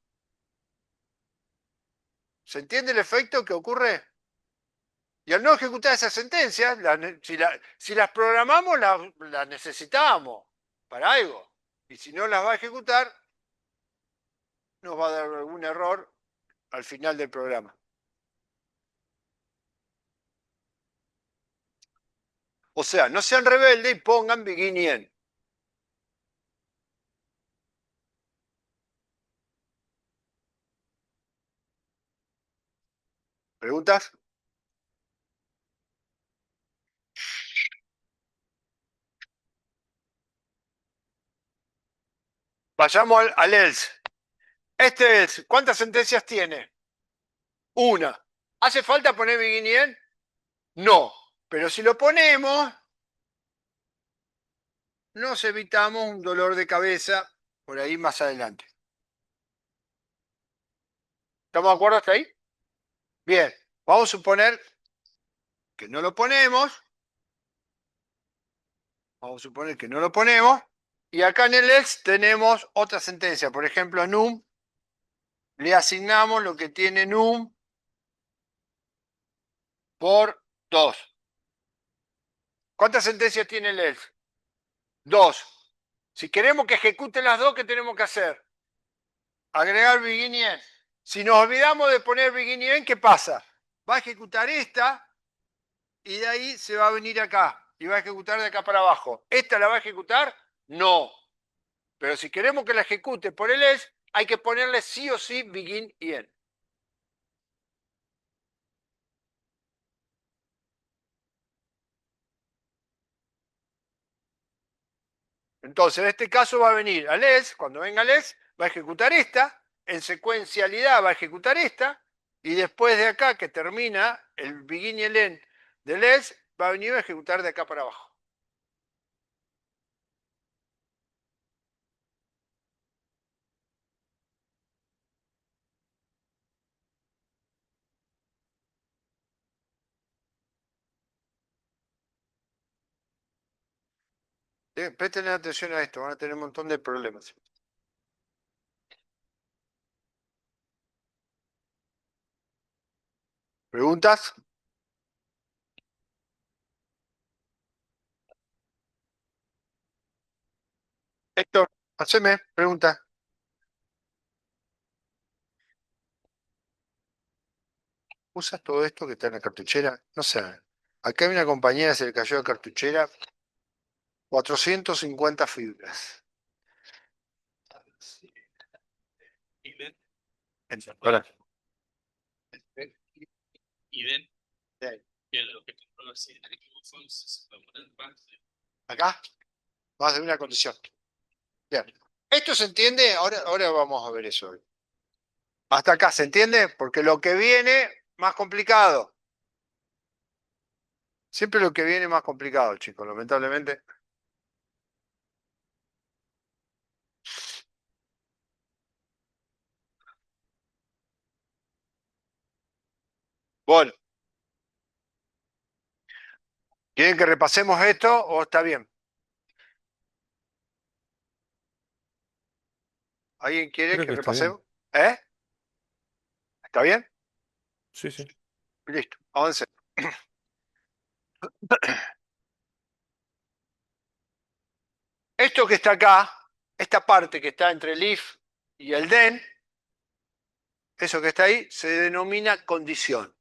¿Se entiende el efecto que ocurre? Y al no ejecutar esas sentencias, si las programamos, las necesitamos para algo. Y si no las va a ejecutar, nos va a dar algún error al final del programa. O sea, no sean rebeldes y pongan begin y end. ¿Preguntas? Vayamos al else. Este else, ¿cuántas sentencias tiene? Una. ¿Hace falta poner begin y end? No. Pero si lo ponemos, nos evitamos un dolor de cabeza por ahí más adelante. ¿Estamos de acuerdo hasta ahí? Bien, vamos a suponer que no lo ponemos. Vamos a suponer que no lo ponemos. Y acá en el else tenemos otra sentencia. Por ejemplo, num. Le asignamos lo que tiene num por 2. ¿Cuántas sentencias tiene el else? 2. Si queremos que ejecuten las dos, ¿qué tenemos que hacer? Agregar begin y end. Si nos olvidamos de poner begin y end, ¿qué pasa? Va a ejecutar esta y de ahí se va a venir acá y va a ejecutar de acá para abajo. ¿Esta la va a ejecutar? No. Pero si queremos que la ejecute por el else, hay que ponerle sí o sí begin y end. Entonces, en este caso va a venir al else, cuando venga al else, va a ejecutar esta, en secuencialidad va a ejecutar esta, y después de acá, que termina el begin y el end del else, va a venir a ejecutar de acá para abajo. Presten atención a esto, van a tener un montón de problemas. ¿Preguntas? Héctor, haceme pregunta. ¿Usas todo esto que está en la cartuchera? No sé. Acá hay una compañera, se le cayó la cartuchera, 450 fibras. Hola. Acá, más de una condición. Bien. ¿Esto se entiende? Ahora vamos a ver eso. Hasta acá, ¿se entiende? Porque lo que viene, más complicado. Siempre lo que viene más complicado, chicos, lamentablemente. Bueno, ¿quieren que repasemos esto o está bien? ¿Alguien quiere
Creo
que
que está bien.
repasemos? ¿Eh? ¿Está bien?
Sí, sí.
Listo, avance. Esto que está acá, esta parte que está entre el if y el then, eso que está ahí, se denomina condición.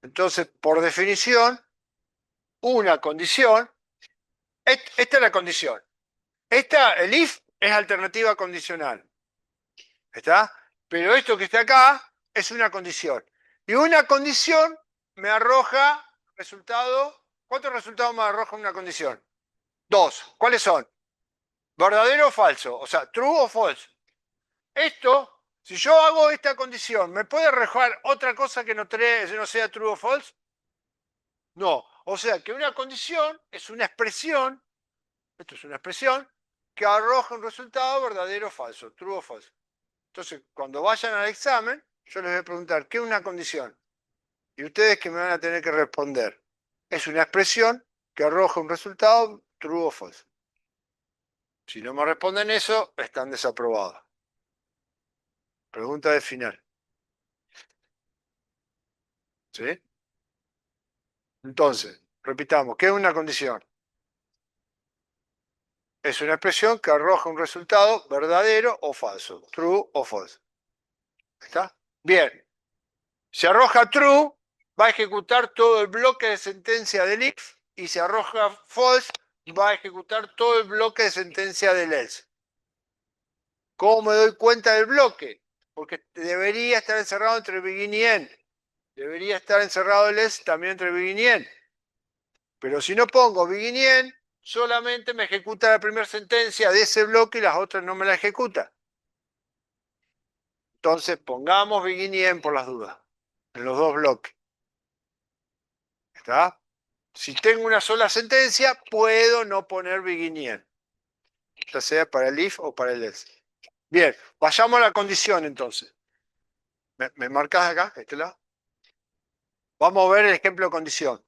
Entonces, por definición, una condición, esta es la condición. El if es alternativa condicional. ¿Está? Pero esto que está acá es una condición. Y una condición me arroja resultado. ¿Cuántos resultados me arroja una condición? 2. ¿Cuáles son? ¿Verdadero o falso? O sea, true o false. Esto Si yo hago esta condición, ¿me puede arrojar otra cosa que no sea true o false? No. O sea que una condición es una expresión, esto es una expresión, que arroja un resultado verdadero o falso, true o false. Entonces, cuando vayan al examen, yo les voy a preguntar, ¿qué es una condición? Y ustedes que me van a tener que responder. Es una expresión que arroja un resultado true o false. Si no me responden eso, están desaprobados. Pregunta de final. ¿Sí? Entonces, repitamos, ¿qué es una condición? Es una expresión que arroja un resultado verdadero o falso, true o false. ¿Está? Bien. Si arroja true, va a ejecutar todo el bloque de sentencia del if, y si arroja false, va a ejecutar todo el bloque de sentencia del else. ¿Cómo me doy cuenta del bloque? Porque debería estar encerrado entre begin y end. Debería estar encerrado el else también entre begin y end. Pero si no pongo begin y end, solamente me ejecuta la primera sentencia de ese bloque y las otras no me la ejecuta. Entonces pongamos begin y end por las dudas, en los dos bloques. ¿Está? Si tengo una sola sentencia, puedo no poner begin y end, ya sea para el if o para el else. Bien, vayamos a la condición entonces. ¿Me marcas acá, este lado? Vamos a ver el ejemplo de condición.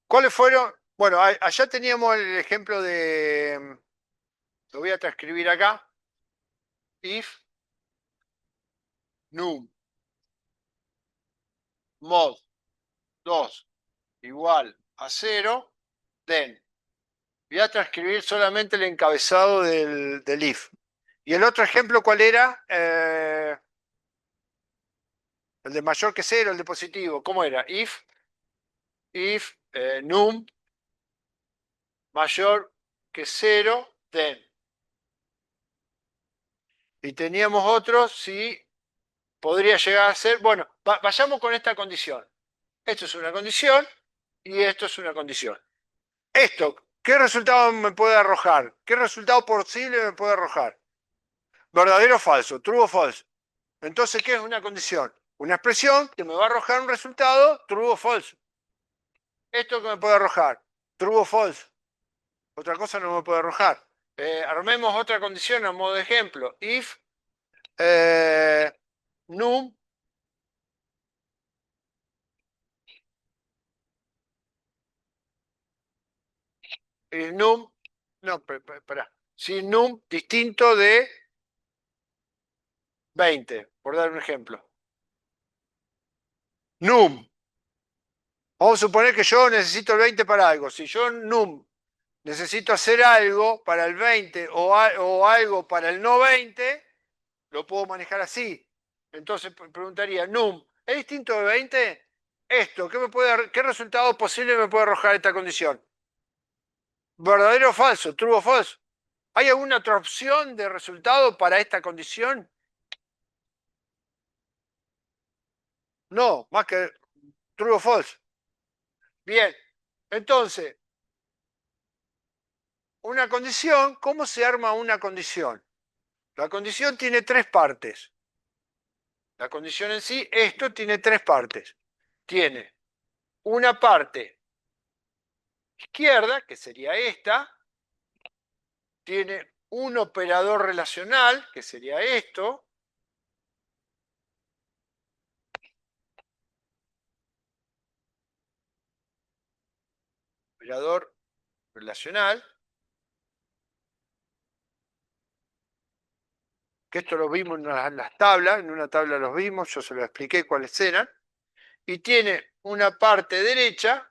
¿Cuáles fueron? Bueno, allá teníamos el ejemplo de... Lo voy a transcribir acá. If num mod 2 igual a 0, then. Voy a transcribir solamente el encabezado del if. ¿Y el otro ejemplo cuál era? El de mayor que 0, el de positivo. ¿Cómo era? If num mayor que 0, then. Y teníamos otros, si podría llegar a ser... Bueno, vayamos con esta condición. Esto es una condición y esto es una condición. Esto, ¿qué resultado me puede arrojar? ¿Qué resultado posible me puede arrojar? ¿Verdadero o falso? ¿True o false? Entonces, ¿qué es una condición? Una expresión que me va a arrojar un resultado, true o false. ¿Esto que me puede arrojar? True o false. Otra cosa no me puede arrojar. Armemos otra condición a modo de ejemplo. If num num, no, espera. Si num distinto de 20, por dar un ejemplo. Num. Vamos a suponer que yo necesito el 20 para algo. Si yo num necesito hacer algo para el 20 o algo para el no 20, lo puedo manejar así. Entonces preguntaría, num, ¿es distinto de 20? Esto, ¿qué resultado posible me puede arrojar esta condición? ¿Verdadero o falso? ¿True o false? ¿Hay alguna otra opción de resultado para esta condición? No, más que true o false. Bien, entonces, una condición, ¿cómo se arma una condición? La condición tiene tres partes. La condición en sí, esto tiene tres partes. Tiene una parte izquierda, que sería esta. Tiene un operador relacional, que sería esto. Operador relacional. Que esto lo vimos en las tablas, en una tabla los vimos, yo se lo expliqué cuáles eran. Y tiene una parte derecha,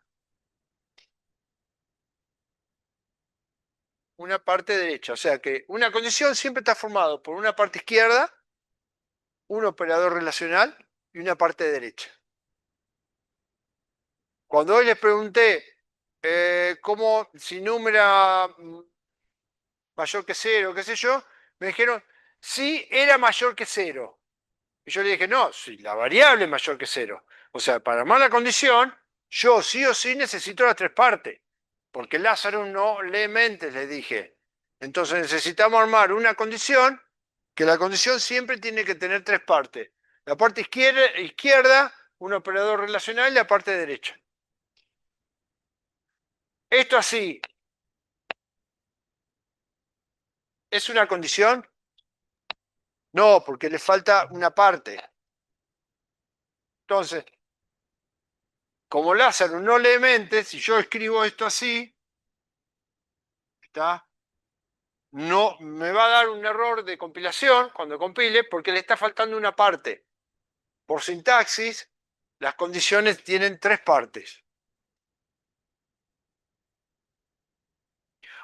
o sea que una condición siempre está formada por una parte izquierda, un operador relacional y una parte derecha. Cuando hoy les pregunté cómo, si número mayor que 0, qué sé yo, me dijeron, sí, era mayor que 0. Y yo le dije, no, si la variable es mayor que 0. O sea, para armar la condición, yo sí o sí necesito las tres partes. Porque Lázaro no lee mentes, le dije. Entonces necesitamos armar una condición, que la condición siempre tiene que tener tres partes. La parte izquierda, un operador relacional, y la parte derecha. Esto así, ¿es una condición? No, porque le falta una parte. Entonces, como Lázaro no lee mentes, si yo escribo esto así, ¿está? No me va a dar un error de compilación cuando compile porque le está faltando una parte. Por sintaxis, las condiciones tienen tres partes.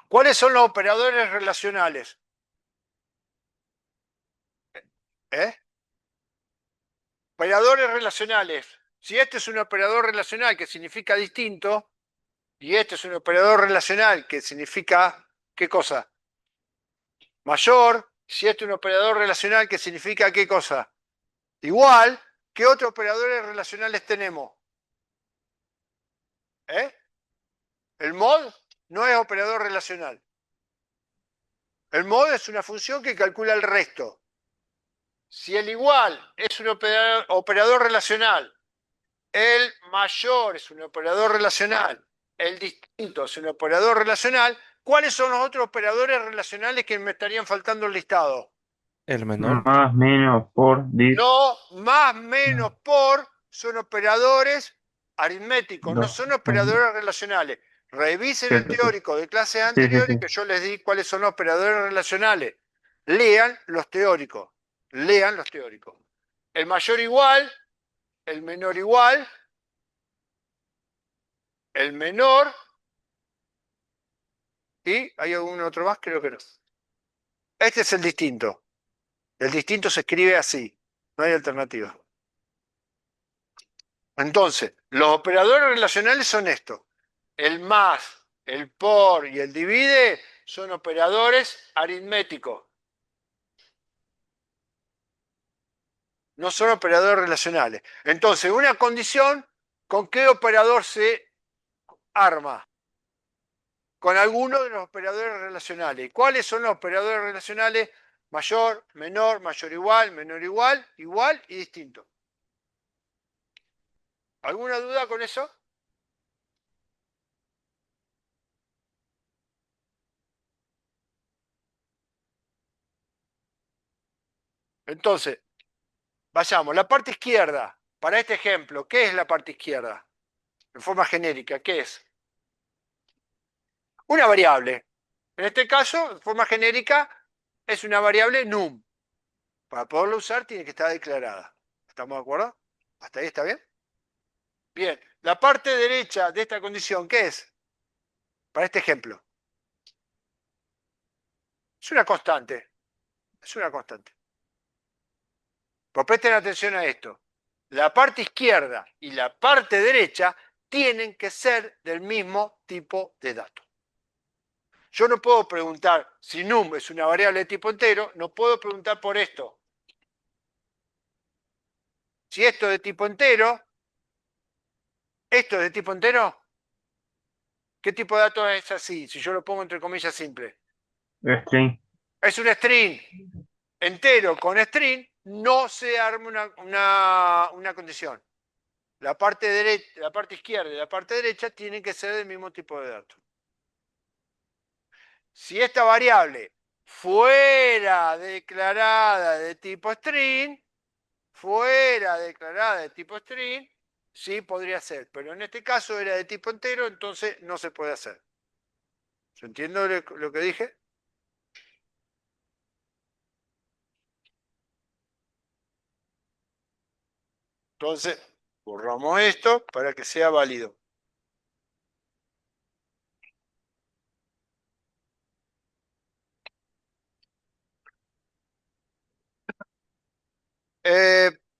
¿Cuáles son los operadores relacionales? ¿Eh? Operadores relacionales. Si este es un operador relacional que significa distinto, y este es un operador relacional que significa, ¿qué cosa? Mayor. Si este es un operador relacional que significa, ¿qué cosa? Igual. ¿Qué otros operadores relacionales tenemos? ¿Eh? El mod no es operador relacional. El mod es una función que calcula el resto. Si el igual es un operador relacional, el mayor es un operador relacional, el distinto es un operador relacional, ¿cuáles son los otros operadores relacionales que me estarían faltando el listado?
El menor.
Más, menos, por, dis,
No, más, menos, por son operadores aritméticos, no
dos,
son operadores relacionales. Revisen el
cierto, sí.
teórico de clases
Sí, sí,
anteriores
sí.
que yo les di cuáles son los operadores relacionales. Lean los teóricos. Lean los teóricos. El mayor igual, el menor igual, el menor, y hay algún otro más, creo que no. Este es el distinto. El distinto se escribe así. No hay alternativa. Entonces, los operadores relacionales son estos. El más, el por y el divide son operadores aritméticos. No son operadores relacionales. Entonces, una condición, ¿con qué operador se arma? Con alguno de los operadores relacionales. ¿Cuáles son los operadores relacionales? Mayor, mayor igual, menor igual, igual y distinto. ¿Alguna duda con eso? Entonces, vayamos. La parte izquierda, para este ejemplo, ¿qué es la parte izquierda? En forma genérica, ¿qué es? Una variable. En este caso, en forma genérica, es una variable num. Para poderla usar tiene que estar declarada. ¿Estamos de acuerdo? ¿Hasta ahí está bien? Bien. La parte derecha de esta condición, ¿qué es? Para este ejemplo. Es una constante. Es una constante. Pero presten atención a esto. La parte izquierda y la parte derecha tienen que ser del mismo tipo de dato. Yo no puedo preguntar si num es una variable de tipo entero, no puedo preguntar por esto. Si esto es de tipo entero, ¿esto es de tipo entero? ¿Qué tipo de datos es así? Si yo lo pongo entre comillas simple.
String.
Es un string. Entero con string no se arma una condición. La parte derecha, la parte izquierda y la parte derecha tienen que ser del mismo tipo de datos. Si esta variable fuera declarada de tipo string, sí podría ser, pero en este caso era de tipo entero, entonces no se puede hacer. ¿Se entiende lo que dije? Entonces, borramos esto para que sea válido.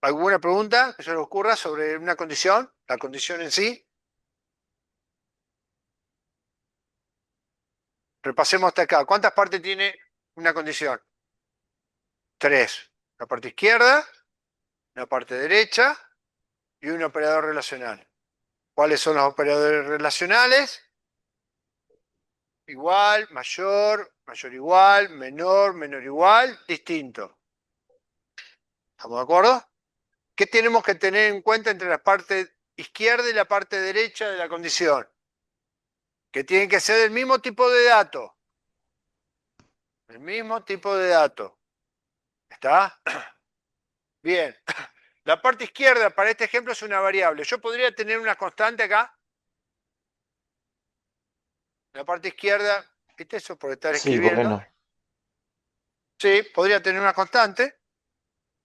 ¿Alguna pregunta que se les ocurra sobre una condición? La condición en sí. Repasemos hasta acá. ¿Cuántas partes tiene una condición? Tres. La parte izquierda, la parte derecha y un operador relacional. ¿Cuáles son los operadores relacionales? Igual, mayor, mayor igual, menor, menor igual, distinto. ¿Estamos de acuerdo? ¿Qué tenemos que tener en cuenta entre la parte izquierda y la parte derecha de la condición? Que tienen que ser del mismo tipo de dato. El mismo tipo de dato. ¿Está? Bien. La parte izquierda para este ejemplo es una variable. Yo podría tener una constante acá. La parte izquierda, ¿viste eso por estar
Sí, ¿por qué
escribiendo?
no?
Sí, podría tener una constante.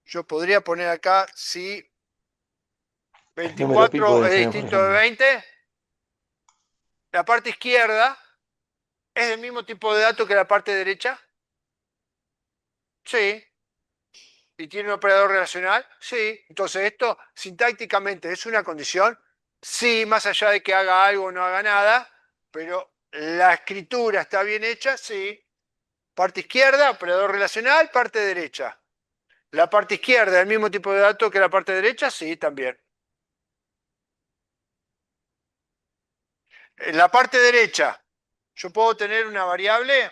Yo podría poner acá si
El número pi
24
puede
es
ser, por
distinto de
ejemplo.
20. La parte izquierda es del mismo tipo de dato que la parte derecha. Sí. ¿Y tiene un operador relacional? Sí. Entonces esto sintácticamente es una condición. Sí, más allá de que haga algo o no haga nada, pero la escritura está bien hecha, sí. Parte izquierda, operador relacional, parte derecha. La parte izquierda, el mismo tipo de dato que la parte derecha, sí, también. En la parte derecha, yo puedo tener una variable.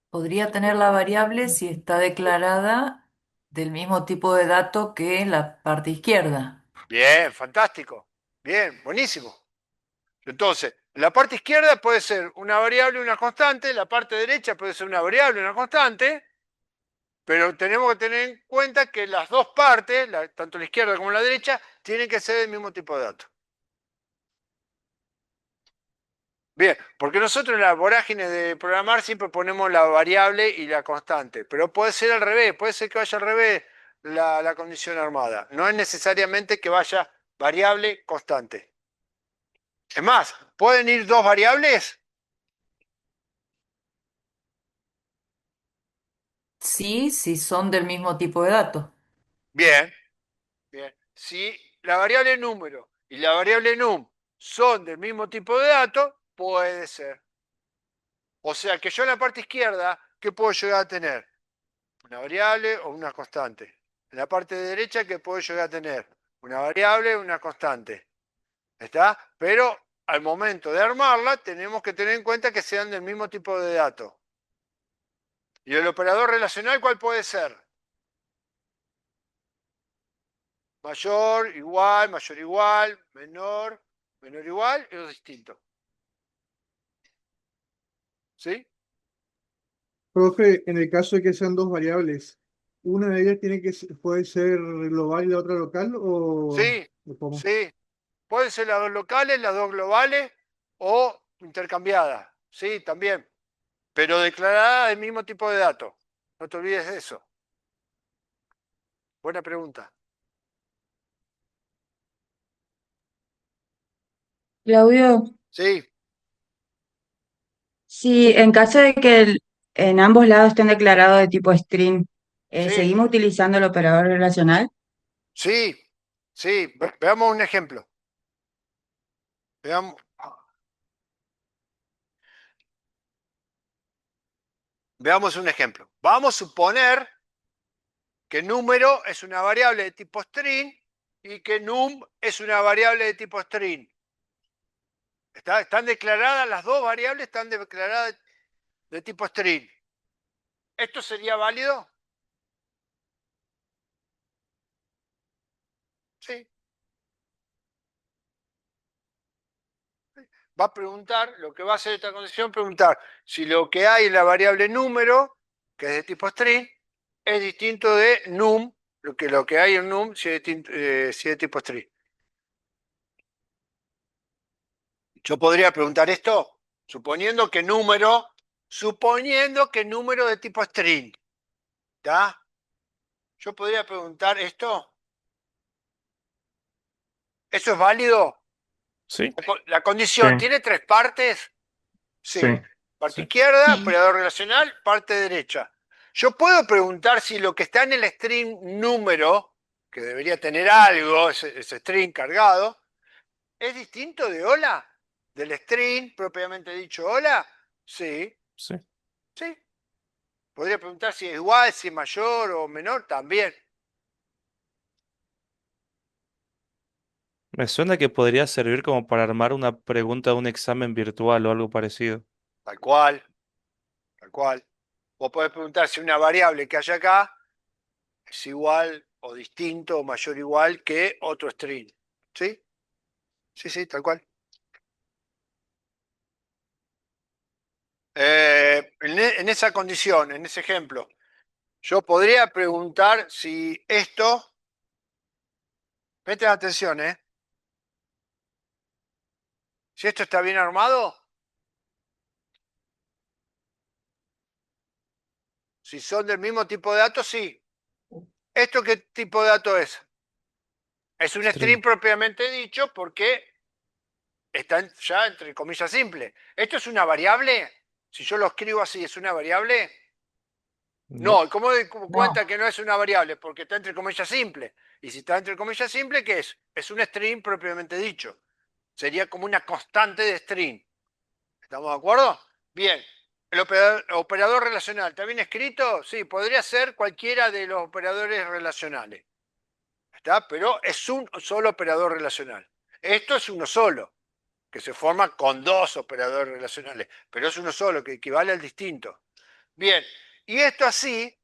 Podría tener la variable si está declarada del mismo tipo de dato que la parte izquierda.
Bien, fantástico. Bien, buenísimo. Entonces, la parte izquierda puede ser una variable, una constante, la parte derecha puede ser una variable, una constante, pero tenemos que tener en cuenta que las dos partes, tanto la izquierda como la derecha, tienen que ser del mismo tipo de dato. Bien, porque nosotros en la vorágine de programar siempre ponemos la variable y la constante, pero puede ser al revés, puede ser que vaya al revés la condición armada. No es necesariamente que vaya variable, constante. Es más, ¿pueden ir dos variables?
Sí, si son del mismo tipo de dato.
Bien, bien. Si la variable número y la variable num son del mismo tipo de dato, puede ser. O sea que yo en la parte izquierda, ¿qué puedo llegar a tener? Una variable o una constante. En la parte derecha, ¿qué puedo llegar a tener? Una variable o una constante. ¿Está? Pero al momento de armarla, tenemos que tener en cuenta que sean del mismo tipo de dato. ¿Y el operador relacional cuál puede ser? Mayor igual, menor, menor igual, es distinto. ¿Sí?
Profe, en el caso de que sean dos variables, una de ellas puede ser global y la otra local,
Sí,
o cómo?
sí. Pueden ser las dos locales, las dos globales o intercambiadas. Sí, también. Pero declarada del mismo tipo de datos. No te olvides de eso. Buena pregunta.
Claudio,
Sí,
si en caso de que en ambos lados estén declarados de tipo string,
sí,
¿seguimos utilizando el operador relacional?
sí, sí. Veamos un ejemplo. Veamos, veamos un ejemplo. Vamos a suponer que número es una variable de tipo string y que num es una variable de tipo string. Están declaradas, las dos variables están declaradas de tipo string. ¿Esto sería válido? Sí. Va a preguntar, lo que va a hacer esta condición, preguntar si lo que hay en la variable número, que es de tipo string, es distinto de num, lo que hay en num si es de tipo string. Yo podría preguntar esto, suponiendo que número de tipo string, ¿está? Yo podría preguntar esto, ¿eso es válido?
Sí,
La
Sí,
condición tiene tres partes.
sí.
Sí. Parte
sí.
izquierda,
Sí.
operador relacional, parte derecha. Yo puedo preguntar si lo que está en el string número, que debería tener algo, ese string cargado, es distinto de hola, del string propiamente dicho hola. Sí,
Sí.
sí. Podría preguntar si es igual, si es mayor o menor, también.
Me suena que podría servir como para armar una pregunta de un examen virtual o algo parecido.
Tal cual, tal cual. Vos podés preguntar si una variable que hay acá es igual o distinto o mayor o igual que otro string. ¿Sí? Sí, sí, tal cual. En esa condición, en ese ejemplo, yo podría preguntar si esto, presten atención, si esto está bien armado, si son del mismo tipo de datos, sí. ¿Esto qué tipo de dato es? Es un string
String.
propiamente dicho porque está ya entre comillas simple. ¿Esto es una variable? Si yo lo escribo así, ¿es una variable?
No.
No, ¿y cómo
No,
cuenta que no es una variable? Porque está entre comillas simple. Y si está entre comillas simple, ¿qué es? Es un string propiamente dicho. Sería como una constante de string. ¿Estamos de acuerdo? Bien. ¿El operador relacional está bien escrito? Sí, podría ser cualquiera de los operadores relacionales. ¿Está? Pero es un solo operador relacional. Esto es uno solo, que se forma con dos operadores relacionales, pero es uno solo, que equivale al distinto. Bien, y esto así,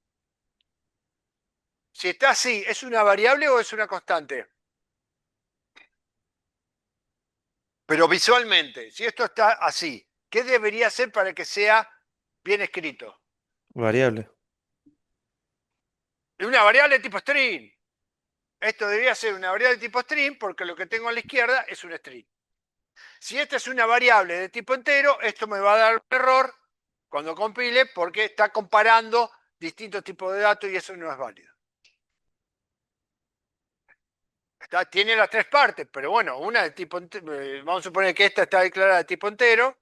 si está así, ¿es una variable o es una constante? Pero visualmente, si esto está así, ¿qué debería ser para que sea bien escrito?
Variable.
Una variable tipo string. Esto debería ser una variable de tipo string porque lo que tengo a la izquierda es un string. Si esta es una variable de tipo entero, esto me va a dar un error cuando compile porque está comparando distintos tipos de datos y eso no es válido. Tiene las tres partes, pero bueno, una de tipo vamos a suponer que esta está declarada de tipo entero,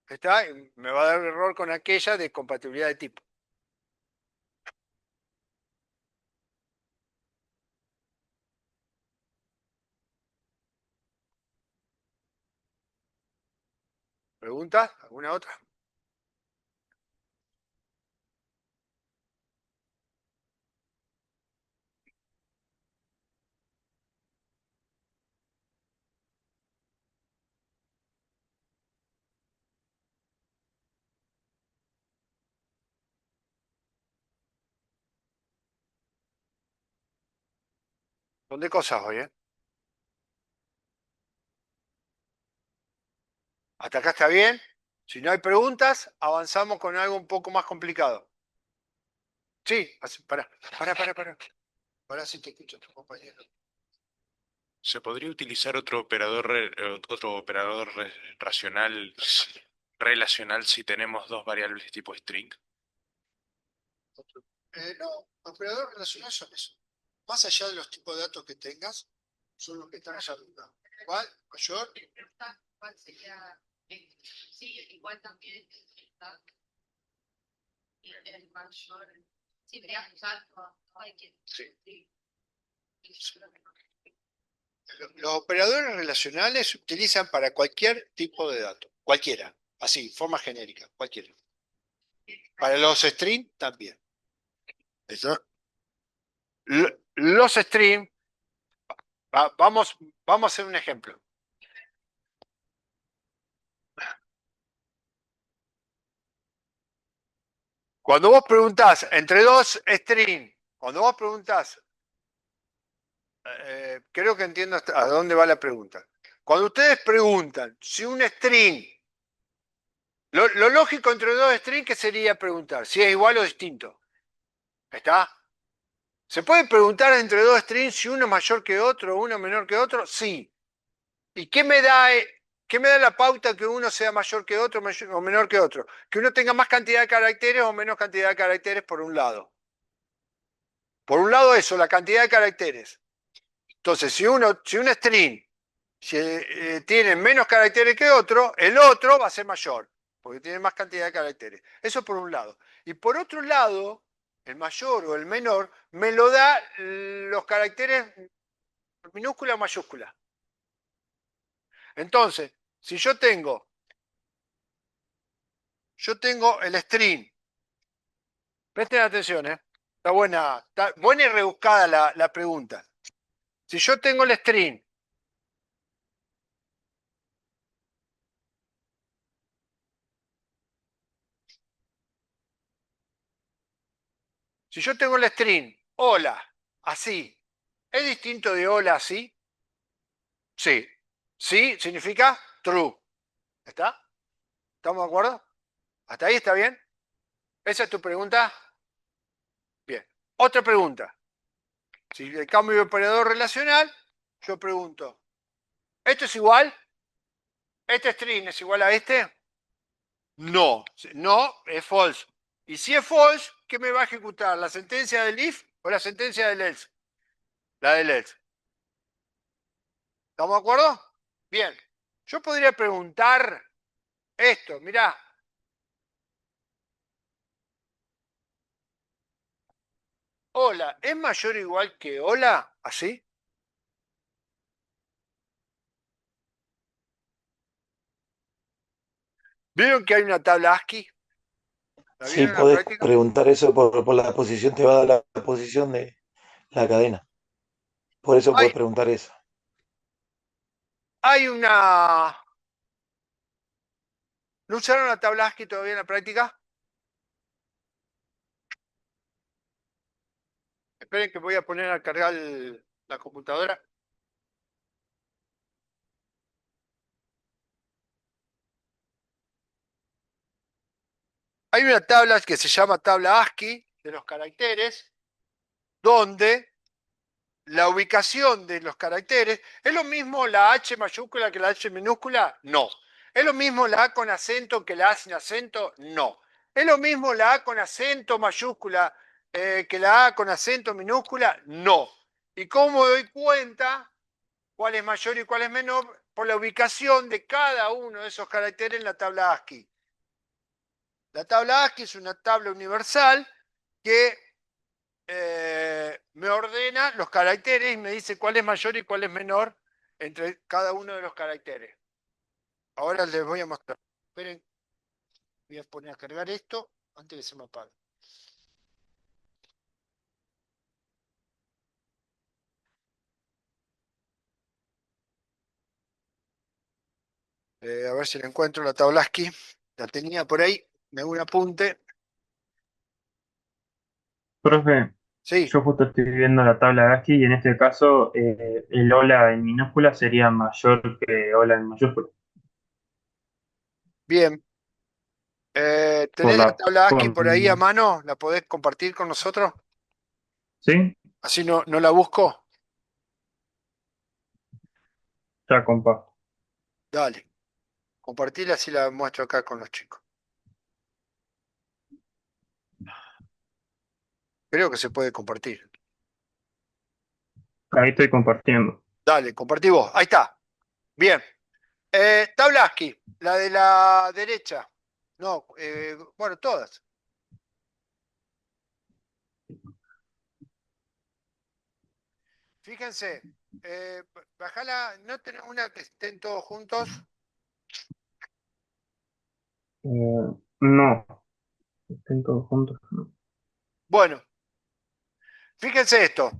y me va a dar un error con aquella de compatibilidad de tipo. ¿Preguntas? ¿Alguna otra? Son de cosas hoy, ¿eh? ¿Hasta acá está bien? Si no hay preguntas, avanzamos con algo un poco más complicado. Sí, para. Para si te escucho tu compañero.
¿Se podría utilizar otro operador racional relacional si tenemos dos variables de tipo string?
No, operadores relacionales son eso. Más allá de los tipos de datos que tengas, son los que están allá arriba. ¿Cuál? Mayor.
¿Cuál sería? Sí, igual también está y el mayor. Sí, vería usar cualquier.
Sí. Los operadores relacionales se utilizan para cualquier tipo de dato. Cualquiera. Así, forma genérica. Cualquiera. Para los strings también. ¿Eso? Los strings. Vamos a hacer un ejemplo. Cuando vos preguntás entre dos strings, cuando vos preguntás, creo que entiendo a dónde va la pregunta. Cuando ustedes preguntan si un string, lo lógico entre dos strings, ¿qué sería preguntar? Si es igual o distinto. ¿Está? ¿Se puede preguntar entre dos strings si uno es mayor que otro o uno menor que otro? Sí. ¿Y qué me da la pauta que uno sea mayor que otro o menor que otro? Que uno tenga más cantidad de caracteres o menos cantidad de caracteres por un lado. Por un lado eso, la cantidad de caracteres. Entonces, si un string tiene menos caracteres que otro, el otro va a ser mayor, porque tiene más cantidad de caracteres. Eso por un lado. Y por otro lado, el mayor o el menor me lo da los caracteres minúscula o mayúscula. Entonces, si yo tengo el string, presten atención, está buena y rebuscada la pregunta. Si yo tengo el string Si yo tengo el string, hola, así, ¿es distinto de hola así? Sí. Sí significa true. ¿Está? ¿Estamos de acuerdo? ¿Hasta ahí está bien? ¿Esa es tu pregunta? Bien. Otra pregunta. Si el cambio de operador relacional, yo pregunto, ¿esto es igual? ¿Este string es igual a este? No. No, es false. Y si es false, ¿qué me va a ejecutar? ¿La sentencia del if o la sentencia del else? La del else. ¿Estamos de acuerdo? Bien. Yo podría preguntar esto, mirá. Hola, ¿es mayor o igual que hola? ¿Así? ¿Vieron que hay una tabla ASCII? ¿La
Sí,
vieron en la
podés
práctica?
preguntar eso por la posición, te va a dar la posición de la cadena. Por eso
Hay,
podés preguntar eso.
hay una... ¿No usaron la tabla ASCII todavía en la práctica? Esperen que voy a poner a cargar la computadora. Hay una tabla que se llama tabla ASCII de los caracteres, donde la ubicación de los caracteres, ¿es lo mismo la H mayúscula que la H minúscula? No. ¿Es lo mismo la A con acento que la A sin acento? No. ¿Es lo mismo la A con acento mayúscula que la A con acento minúscula? No. ¿Y cómo doy cuenta cuál es mayor y cuál es menor? Por la ubicación de cada uno de esos caracteres en la tabla ASCII. La tabla ASCII es una tabla universal que me ordena los caracteres y me dice cuál es mayor y cuál es menor entre cada uno de los caracteres. Ahora les voy a mostrar. Esperen, voy a poner a cargar esto antes que se me apague. A ver si la encuentro la tabla ASCII. La tenía por ahí, me hago un apunte.
Profe,
Sí,
yo justo estoy viendo la tabla de ASCII y en este caso el hola en minúscula sería mayor que hola en mayúscula.
bien.
Por
¿Tenés la
la,
tabla ASCII
por,
por ahí a mano? ¿La podés compartir con nosotros?
¿Sí?
Así no la busco.
Ya compa.
Dale. Compartirla así la muestro acá con los chicos. Creo que se puede compartir.
Ahí estoy compartiendo.
Dale, compartí vos. Ahí está. Bien. Tabla ASCII, la de la derecha. No, bueno, todas. Fíjense, bajala, ¿no tenés una que estén todos juntos?
No, estén todos juntos. No.
Bueno, fíjense esto.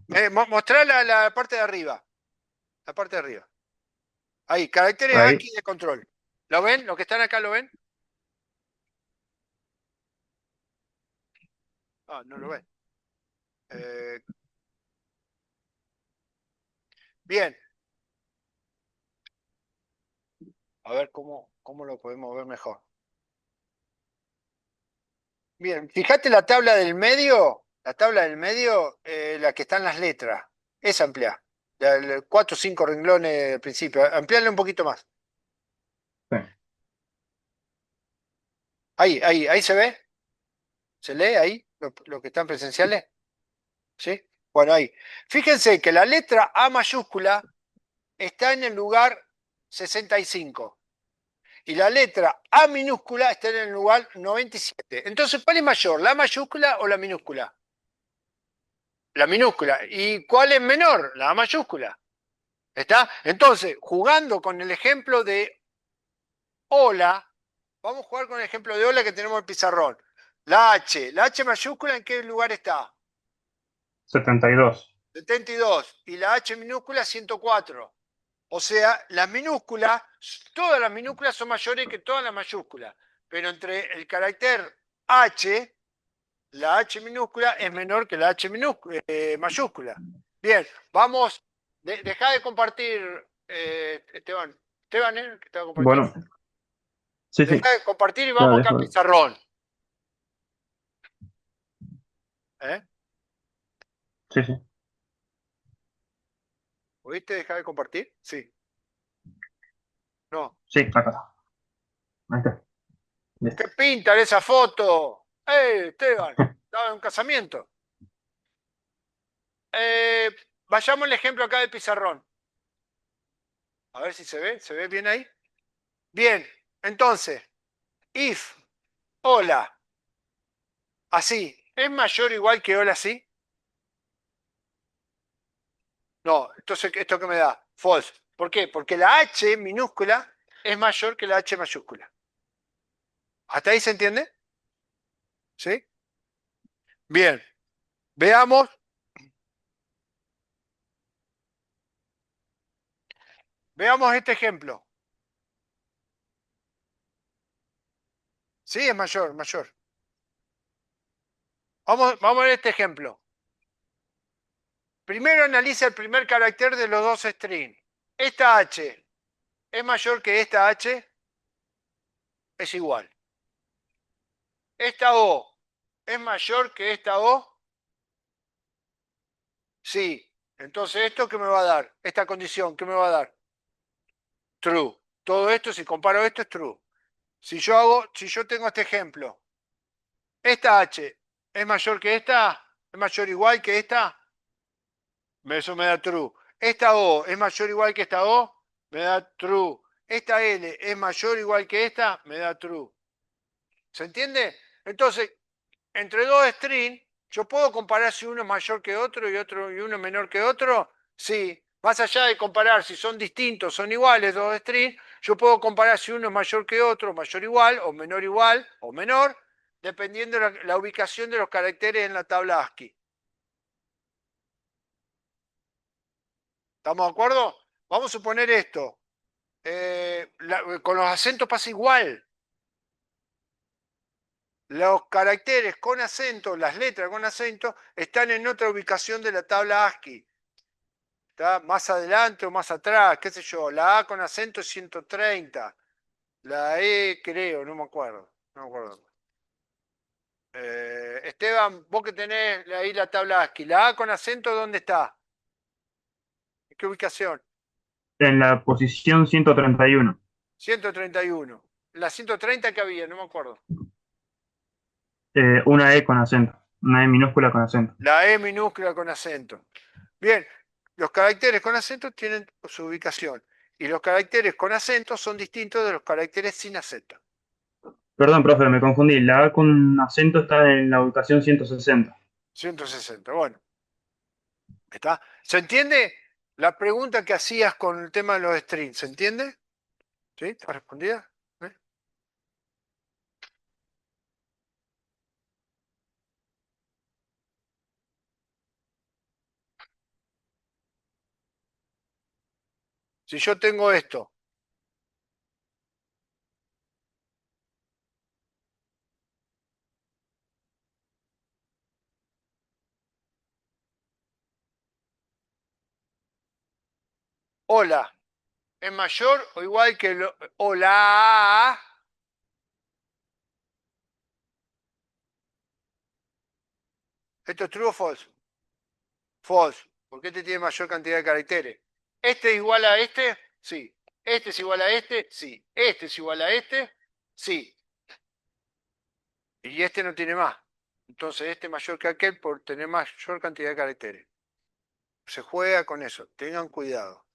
Mostrá la parte de arriba. La parte de arriba. Ahí, caracteres
Ahí,
ASCII de control. ¿Lo ven? ¿Los que están acá lo ven? Ah, no lo ven. Eh, bien. A ver cómo lo podemos ver mejor. Bien, fíjate la tabla del medio, la que están las letras, esa ampliá. 4 o 5 renglones al principio, ampliarle un poquito más.
sí.
Ahí se ve, se lee ahí, lo que están presenciales, ¿sí? Bueno, ahí. Fíjense que la letra A mayúscula está en el lugar 65 y la letra A minúscula está en el lugar 97. Entonces, ¿cuál es mayor, la mayúscula o la minúscula? La minúscula. ¿Y cuál es menor? La mayúscula. ¿Está? Entonces, jugando con el ejemplo de hola, vamos a jugar con el ejemplo de hola que tenemos en el pizarrón. La H mayúscula, ¿en qué lugar está?
72.
72. Y la H minúscula, 104. O sea, las minúsculas, todas las minúsculas son mayores que todas las mayúsculas. Pero entre el carácter H la H minúscula es menor que la H mayúscula. Bien, vamos, deja de compartir, Esteban. Esteban, que te va a compartir.
Bueno, sí, sí,
Deja de compartir y
ya
vamos acá al
dejo.
pizarrón. ¿Eh?
Sí, sí.
¿Oíste? Deja de compartir. Sí. No.
Sí, acá. Ahí está.
¿Qué
Listo.
pinta en esa foto? Esteban! Estaba en un casamiento. Vayamos al ejemplo acá del pizarrón. A ver si se ve. ¿Se ve bien ahí? Bien. Entonces, if hola así es mayor o igual que hola así. No. Entonces, ¿esto qué me da? False. ¿Por qué? Porque la H minúscula es mayor que la H mayúscula. ¿Hasta ahí se entiende? ¿Sí? Bien. Veamos. Veamos este ejemplo. Sí, es mayor, mayor. Vamos a ver este ejemplo. Primero analiza el primer carácter de los dos strings. Esta H es mayor que esta H, es igual. Esta O es mayor que esta O, sí. Entonces, ¿esto qué me va a dar? Esta condición, ¿qué me va a dar? True. Todo esto, si comparo esto, es true. Si yo tengo este ejemplo, esta H es mayor que esta, es mayor o igual que esta, eso me da true. Esta O es mayor o igual que esta O, me da true. Esta L es mayor o igual que esta, me da true. ¿Se entiende? Entonces, entre dos strings, yo puedo comparar si uno es mayor que otro y uno menor que otro. Sí, más allá de comparar si son distintos, son iguales dos strings, yo puedo comparar si uno es mayor que otro, mayor igual o menor, dependiendo de la ubicación de los caracteres en la tabla ASCII. ¿Estamos de acuerdo? Vamos a suponer esto. Con los acentos pasa igual. Los caracteres con acento, las letras con acento, están en otra ubicación de la tabla ASCII. ¿Está? Más adelante o más atrás, qué sé yo. La A con acento es 130. La E, creo, no me acuerdo. No me acuerdo. Esteban, vos que tenés ahí la tabla ASCII, ¿la A con acento dónde está? ¿En qué ubicación?
En la posición 131.
131. La 130 que había, no me acuerdo.
Una E con acento. Una E minúscula con acento.
La E minúscula con acento. Bien, los caracteres con acento tienen su ubicación. Y los caracteres con acento son distintos de los caracteres sin acento.
Perdón, profe, me confundí. La A con acento está en la ubicación 160.
160, bueno. ¿Está? ¿Se entiende la pregunta que hacías con el tema de los strings? ¿Se entiende? ¿Sí? ¿Está respondida? ¿Eh? Si yo tengo esto, hola, ¿es mayor o igual que hola? ¿Esto es true o false? False, porque este tiene mayor cantidad de caracteres. ¿Este es igual a este? Sí. ¿Este es igual a este? Sí. ¿Este es igual a este? Sí. Y este no tiene más. Entonces este es mayor que aquel por tener mayor cantidad de caracteres. Se juega con eso. Tengan cuidado.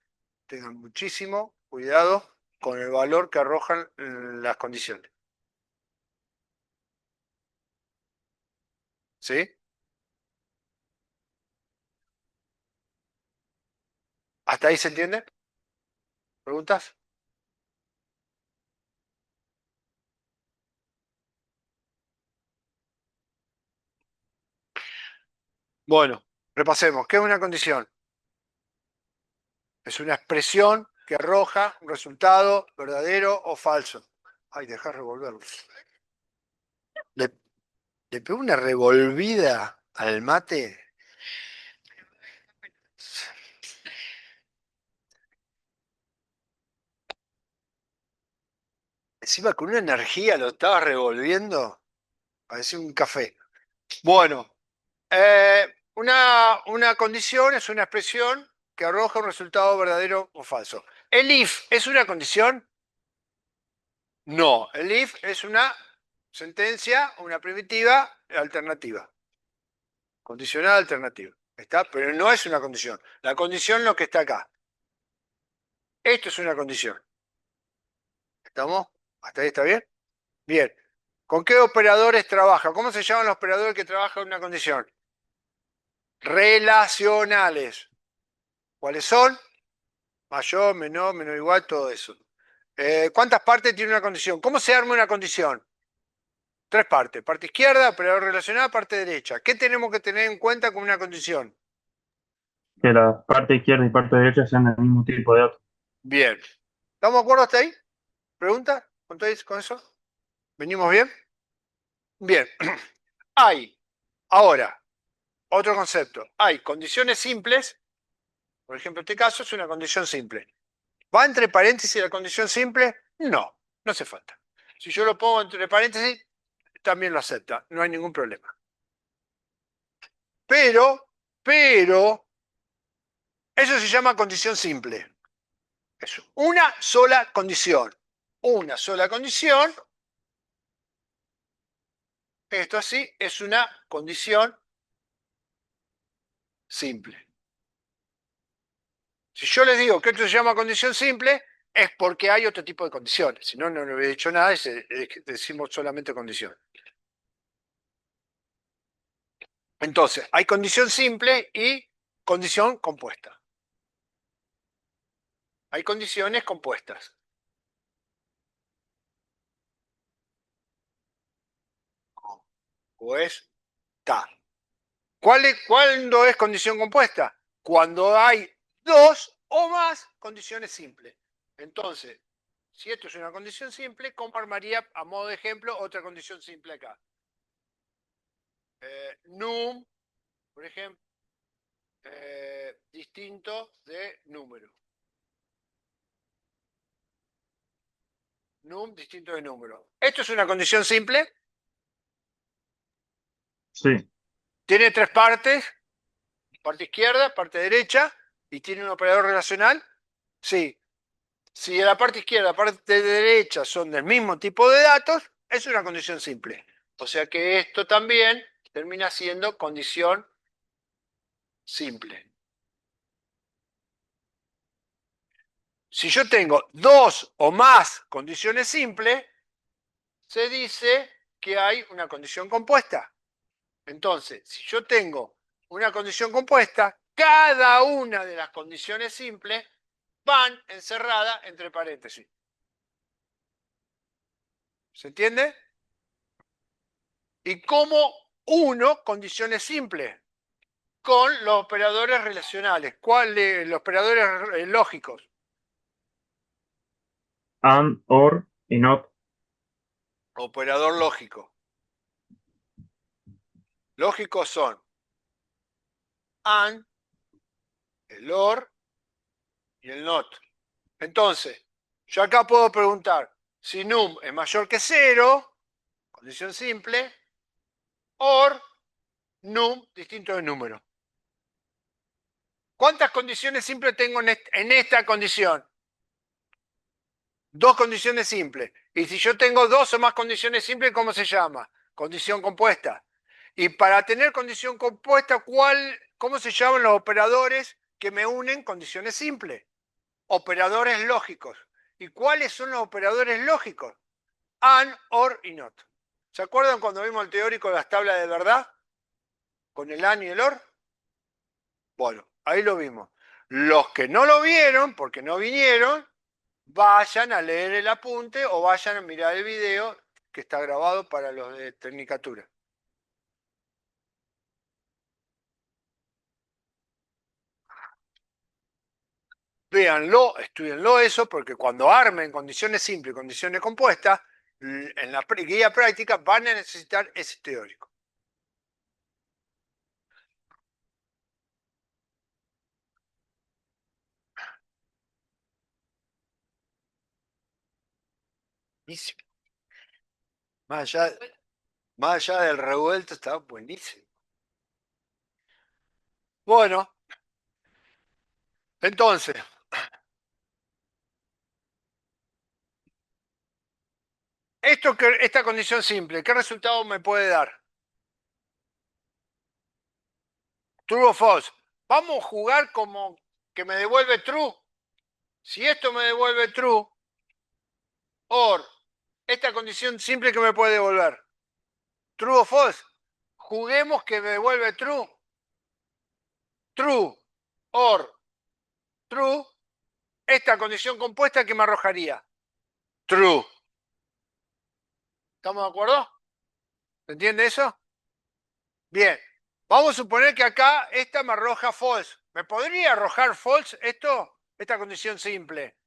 Tengan muchísimo cuidado con el valor que arrojan las condiciones. ¿Sí? ¿Hasta ahí se entiende? ¿Preguntas? Bueno, repasemos. ¿Qué es una condición? Es una expresión que arroja un resultado verdadero o falso. Ay, deja revolverlo. Le pegó una revolvida al mate. Encima con una energía lo estaba revolviendo. Parecía un café. Bueno, una condición es una expresión que arroja un resultado verdadero o falso. ¿El if es una condición? No, el if es una sentencia, una primitiva alternativa. Condicional alternativa. ¿Está? Pero no es una condición. La condición es lo que está acá. Esto es una condición. ¿Estamos? ¿Hasta ahí está bien? Bien. ¿Con qué operadores trabaja? ¿Cómo se llaman los operadores que trabajan en una condición? Relacionales. ¿Cuáles son? Mayor, menor igual, todo eso. ¿Cuántas partes tiene una condición? ¿Cómo se arma una condición? 3 partes. Parte izquierda, operador relacional, parte derecha. ¿Qué tenemos que tener en cuenta con una condición?
Que la parte izquierda y parte derecha sean del mismo tipo de datos.
Bien. ¿Estamos de acuerdo hasta ahí? ¿Pregunta? ¿Con eso? ¿Venimos bien? Bien. Hay, ahora, otro concepto. Hay condiciones simples. Por ejemplo, este caso es una condición simple. ¿Va entre paréntesis la condición simple? No, no hace falta. Si yo lo pongo entre paréntesis, también lo acepta. No hay ningún problema. Pero, eso se llama condición simple. Es una sola condición. Una sola condición. Esto así es una condición simple. Si yo les digo que esto se llama condición simple, es porque hay otro tipo de condiciones. Si no, no le hubiera dicho nada y decimos solamente condición. Entonces, hay condición simple y condición compuesta. Hay condiciones compuestas. Compuesta. ¿Cuándo es condición compuesta? Cuando hay 2 o más condiciones simples. Entonces, si esto es una condición simple, ¿cómo armaría, a modo de ejemplo, otra condición simple acá? Num, por ejemplo, distinto de número. Num distinto de número. ¿Esto es una condición simple?
Sí.
Tiene 3 partes, parte izquierda, parte derecha, y tiene un operador relacional. Sí. Si la parte izquierda y la parte derecha son del mismo tipo de datos, es una condición simple. O sea que esto también termina siendo condición simple. Si yo tengo 2 o más condiciones simples, se dice que hay una condición compuesta. Entonces, si yo tengo una condición compuesta, cada una de las condiciones simples van encerradas entre paréntesis. ¿Se entiende? ¿Y cómo uno condiciones simples? Con los operadores relacionales. ¿Cuáles? Los operadores lógicos.
And, or y not.
Operador lógico. Lógicos son and, el or y el not. Entonces, yo acá puedo preguntar si num es mayor que 0, condición simple, or num distinto de número. ¿Cuántas condiciones simples tengo en esta condición? 2 condiciones simples. Y si yo tengo 2 o más condiciones simples, ¿cómo se llama? Condición compuesta. Y para tener condición compuesta, ¿cómo se llaman los operadores que me unen condiciones simples? Operadores lógicos. ¿Y cuáles son los operadores lógicos? And, or y not. ¿Se acuerdan cuando vimos el teórico de las tablas de verdad? Con el and y el or. Bueno, ahí lo vimos. Los que no lo vieron, porque no vinieron, vayan a leer el apunte o vayan a mirar el video que está grabado para los de Tecnicatura. Véanlo, estudienlo eso, porque cuando armen condiciones simples y condiciones compuestas, en la guía práctica van a necesitar ese teórico. buenísimo. Más allá del revuelto, está buenísimo. Bueno, entonces, esta condición simple, ¿qué resultado me puede dar? True o false. Vamos a jugar como que me devuelve true. Si esto me devuelve true, or esta condición simple que me puede devolver. True o false. Juguemos que me devuelve true. True or true. Esta condición compuesta que me arrojaría. True. ¿Estamos de acuerdo? ¿Se entiende eso? Bien. Vamos a suponer que acá esta me arroja false. ¿Me podría arrojar false esto? Esta condición simple.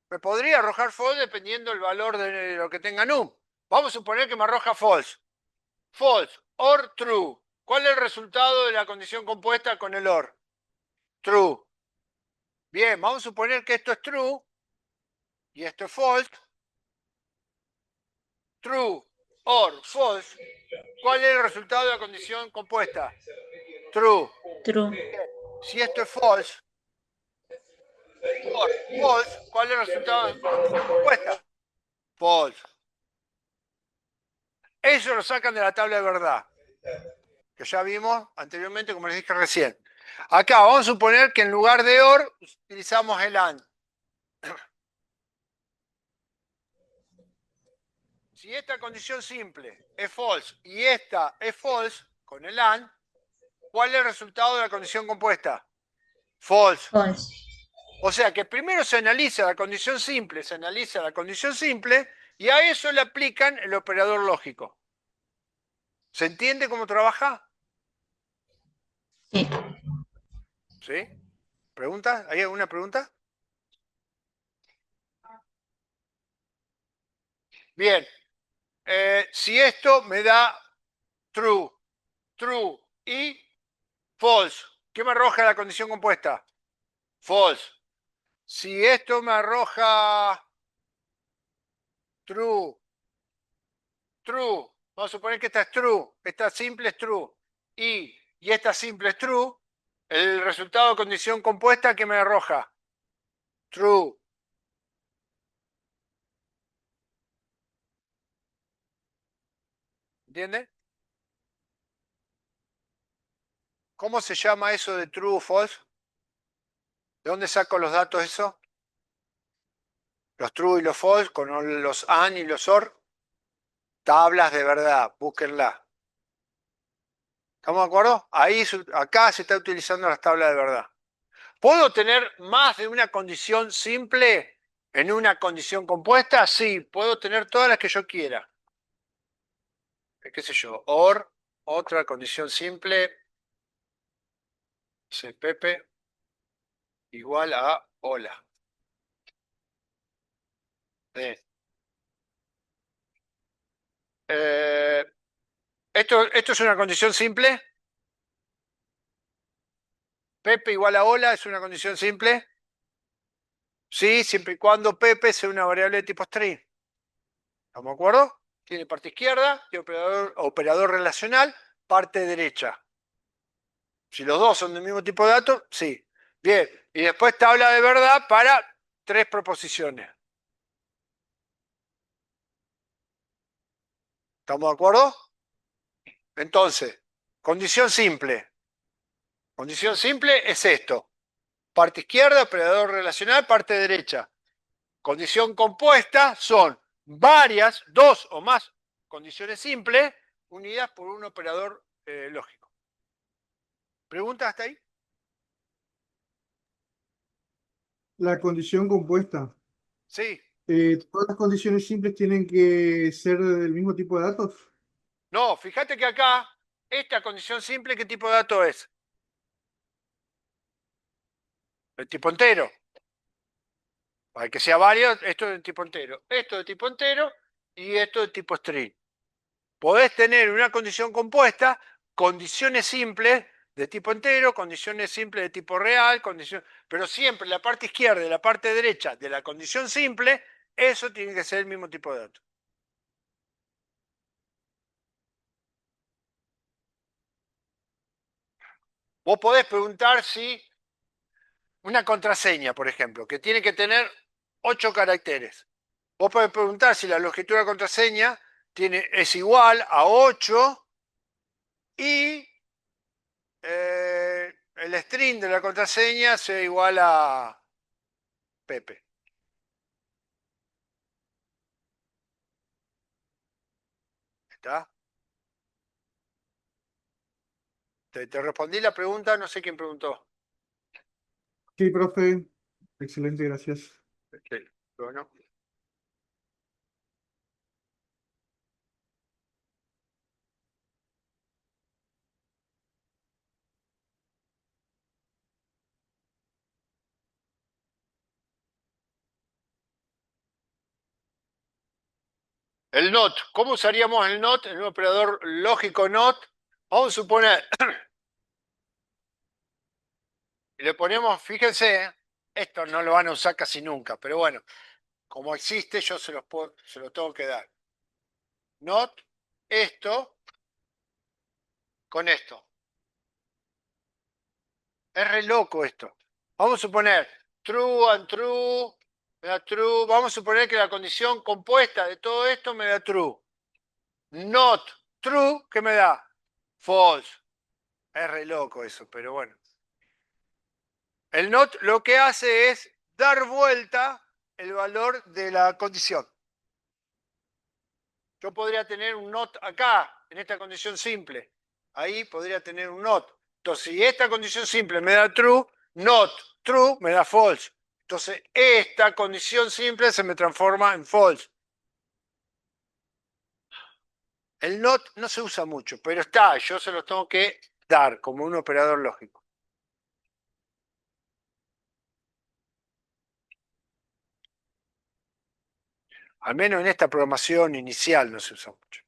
Me podría arrojar false dependiendo del valor de lo que tenga num. Vamos a suponer que me arroja false. False or true. ¿Cuál es el resultado de la condición compuesta con el or? True. Bien, vamos a suponer que esto es true y esto es false. True or false. ¿Cuál es el resultado de la condición compuesta? True.
True.
Si esto es false, or false, ¿cuál es el resultado de la condición compuesta? False. Eso lo sacan de la tabla de verdad, que ya vimos anteriormente, como les dije recién. Acá vamos a suponer que en lugar de or utilizamos el and. Si esta condición simple es false y esta es false con el and, ¿cuál es el resultado de la condición compuesta? False.
False.
O sea que primero se analiza la condición simple, y a eso le aplican el operador lógico. ¿Se entiende cómo trabaja?
Sí.
¿Sí? ¿Pregunta? ¿Hay alguna pregunta? Bien. Si esto me da true, true y false, ¿qué me arroja la condición compuesta? False. Si esto me arroja true, true, vamos a suponer que esta es true, esta simple es true, y esta simple es true, el resultado de condición compuesta que me arroja true. ¿Entiende? ¿Cómo se llama eso de true o false? ¿De dónde saco los datos eso? Los true y los false, con los and y los or. Tablas de verdad, búsquenla. ¿Estamos de acuerdo? Acá se está utilizando las tablas de verdad. ¿Puedo tener más de una condición simple en una condición compuesta? Sí, puedo tener todas las que yo quiera. ¿Qué sé yo? Or, otra condición simple, dice Pepe, igual a hola. ¿Esto es una condición simple? Pepe igual a hola es una condición simple. Sí, siempre y cuando Pepe sea una variable de tipo string. ¿Estamos de acuerdo? Tiene parte izquierda, tiene operador relacional, parte derecha. Si los dos son del mismo tipo de datos, sí. Bien, y después tabla de verdad para 3 proposiciones. ¿Estamos de acuerdo? Entonces, condición simple. Condición simple es esto. Parte izquierda, operador relacional, parte derecha. Condición compuesta son varias, 2 o más condiciones simples, unidas por un operador lógico. ¿Preguntas hasta ahí?
La condición compuesta.
Sí.
¿Todas las condiciones simples tienen que ser del mismo tipo de datos?
No, fíjate que acá, esta condición simple, ¿qué tipo de dato es? El tipo entero. Para que sea varios, esto es de tipo entero, esto de tipo entero y esto de tipo string. Podés tener una condición compuesta, condiciones simples de tipo entero, condiciones simples de tipo real, pero siempre la parte izquierda y la parte derecha de la condición simple Eso tiene que ser el mismo tipo de dato. Vos podés preguntar si una contraseña, por ejemplo, que tiene que tener 8 caracteres. Vos podés preguntar si la longitud de la contraseña es igual a 8 y el string de la contraseña sea igual a Pepe. ¿Está? Te respondí la pregunta, no sé quién preguntó.
Sí, profe. Excelente, gracias.
Sí, bueno. El NOT. ¿Cómo usaríamos el NOT? En un operador lógico NOT. Vamos a suponer. Y le ponemos, fíjense, esto no lo van a usar casi nunca, pero bueno, como existe, yo se lo tengo que dar. NOT, esto, con esto. Es re loco esto. Vamos a suponer true and true, me da true. Vamos a suponer que la condición compuesta de todo esto me da true. Not true, ¿qué me da? False. Es re loco eso, pero bueno. El not lo que hace es dar vuelta el valor de la condición. Yo podría tener un not acá, en esta condición simple. Ahí podría tener un not. Entonces, si esta condición simple me da true, not true me da false. Entonces, esta condición simple se me transforma en false. El not no se usa mucho, pero está, yo se lo tengo que dar como un operador lógico. Al menos en esta programación inicial no se usa mucho.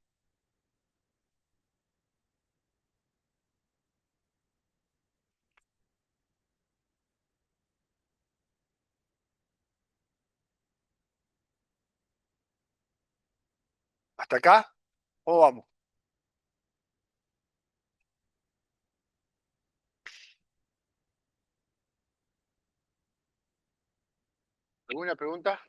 ¿Hasta acá? ¿O vamos? ¿Alguna pregunta?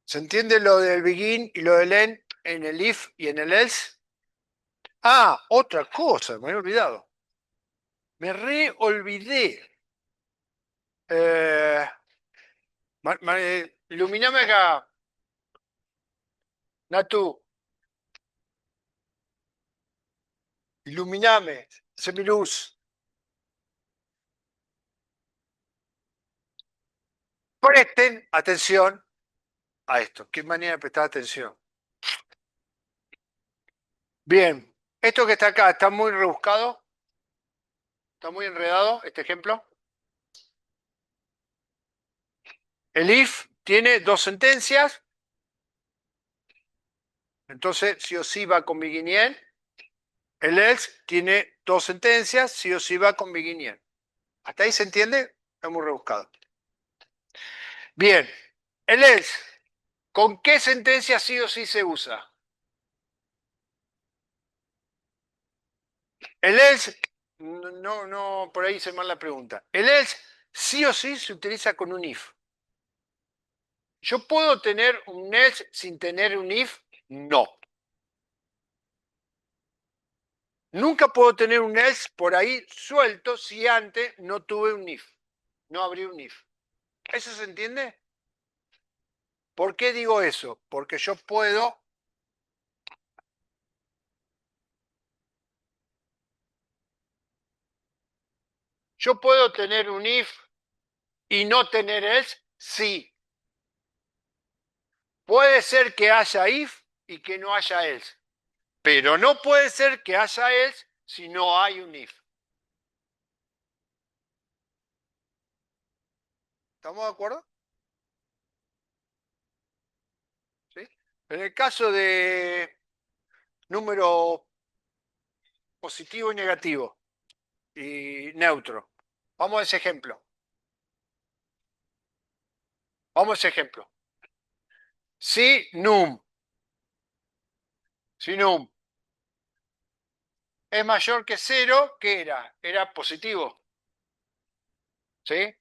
¿Se entiende lo del begin y lo del end en el if y en el else? Ah, otra cosa, me había olvidado. Me olvidé. Iluminame acá, Natu. Iluminame, semiluz. Presten atención a esto. ¿Qué manera de prestar atención? Bien, esto que está acá está muy rebuscado. Está muy enredado, este ejemplo. El if tiene dos sentencias. Entonces, sí o sí va con begin y end. El else tiene dos sentencias, sí o sí va con begin y end. ¿Hasta ahí se entiende? Está muy rebuscado. Bien, el else, ¿con qué sentencia sí o sí se usa? El else, no, por ahí hice mal la pregunta. El else sí o sí se utiliza con un if. ¿Yo puedo tener un else sin tener un if? No. Nunca puedo tener un else por ahí suelto si antes no tuve un if. No abrí un if. ¿Eso se entiende? ¿Por qué digo eso? Porque yo puedo tener un if y no tener else, sí. Puede ser que haya if y que no haya else. Pero no puede ser que haya else si no hay un if. ¿Estamos de acuerdo? ¿Sí? En el caso de número positivo y negativo y neutro, vamos a ese ejemplo. Vamos a ese ejemplo. Si num es mayor que 0, ¿qué era? Era positivo. ¿Sí?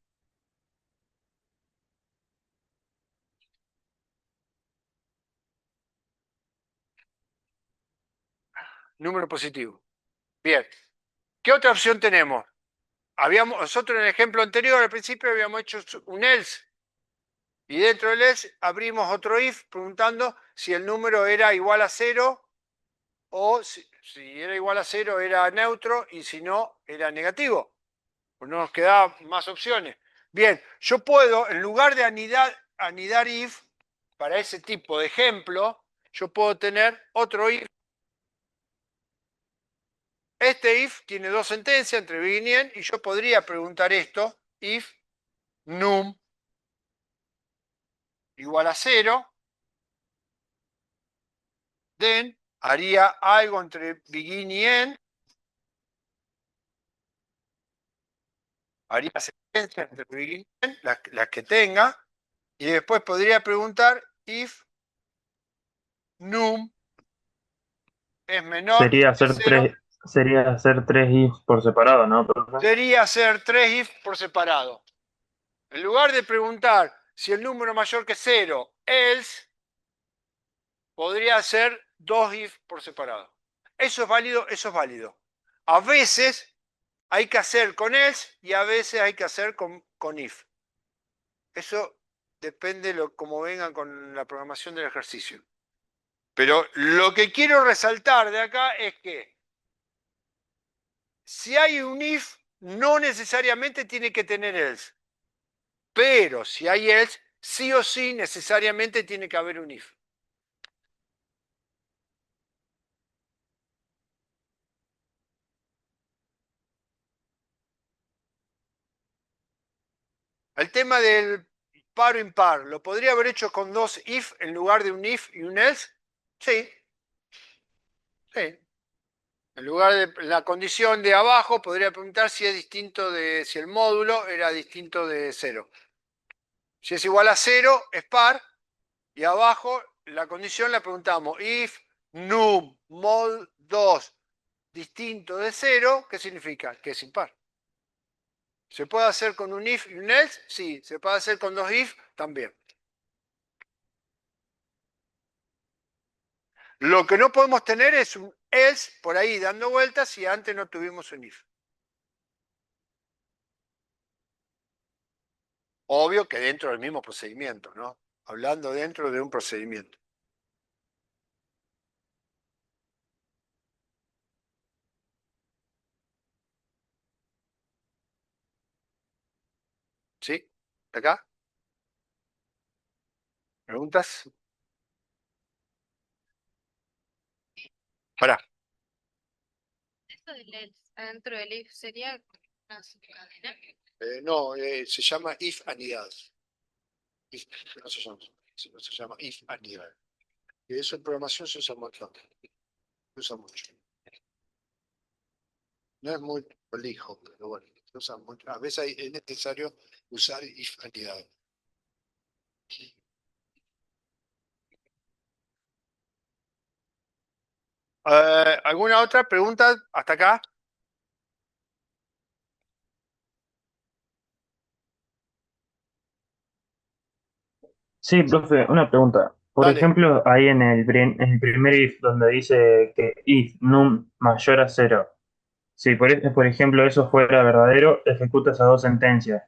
Número positivo. Bien. ¿Qué otra opción tenemos? Nosotros en el ejemplo anterior, al principio, habíamos hecho un else. Y dentro del else abrimos otro if preguntando si el número era igual a 0 o si era igual a 0 era neutro y si no era negativo. Pues no nos quedaban más opciones. Bien, yo puedo, en lugar de anidar if, para ese tipo de ejemplo, yo puedo tener otro if. Este if tiene dos sentencias entre begin y end, y yo podría preguntar esto, if num igual a 0, then haría algo entre begin y end, haría sentencias entre begin y end, las que tenga, y después podría preguntar if num es menor
Sería
que
hacer
0.
tres ifs por separado, ¿no, profe?
Sería hacer 3 if por separado. En lugar de preguntar si el número es mayor que 0, else, podría ser 2 if por separado. Eso es válido, eso es válido. A veces hay que hacer con else y a veces hay que hacer con if. Eso depende de cómo vengan con la programación del ejercicio. Pero lo que quiero resaltar de acá es que si hay un if, no necesariamente tiene que tener else. Pero si hay else, sí o sí necesariamente tiene que haber un if. El tema del par o impar, ¿lo podría haber hecho con dos if en lugar de un if y un else? Sí. Sí. En lugar de la condición de abajo, podría preguntar si es distinto de, si el módulo era distinto de 0. Si es igual a 0, es par, y abajo la condición la preguntamos if num mod 2 distinto de 0, ¿qué significa? Que es impar. ¿Se puede hacer con un if y un else? Sí. ¿Se puede hacer con dos if? También. Lo que no podemos tener es un else por ahí dando vueltas si antes no tuvimos un if. Obvio que dentro del mismo procedimiento, ¿no? Hablando dentro de un procedimiento. ¿Sí? ¿Acá? ¿Preguntas? Pará.
Esto del else adentro del if sería una subcadena.
No, se llama if anidad. No se llama, se llama if anidad. Y eso en programación se usa mucho. Se usa mucho. No es muy prolijo, pero bueno, se usa mucho. A veces es necesario usar if anidad. ¿Alguna otra pregunta hasta acá?
Sí, profe, una pregunta. Por
Dale.
ejemplo, ahí en el primer if, donde dice que if num mayor a 0, si por ejemplo eso fuera verdadero, ejecuta esas dos sentencias.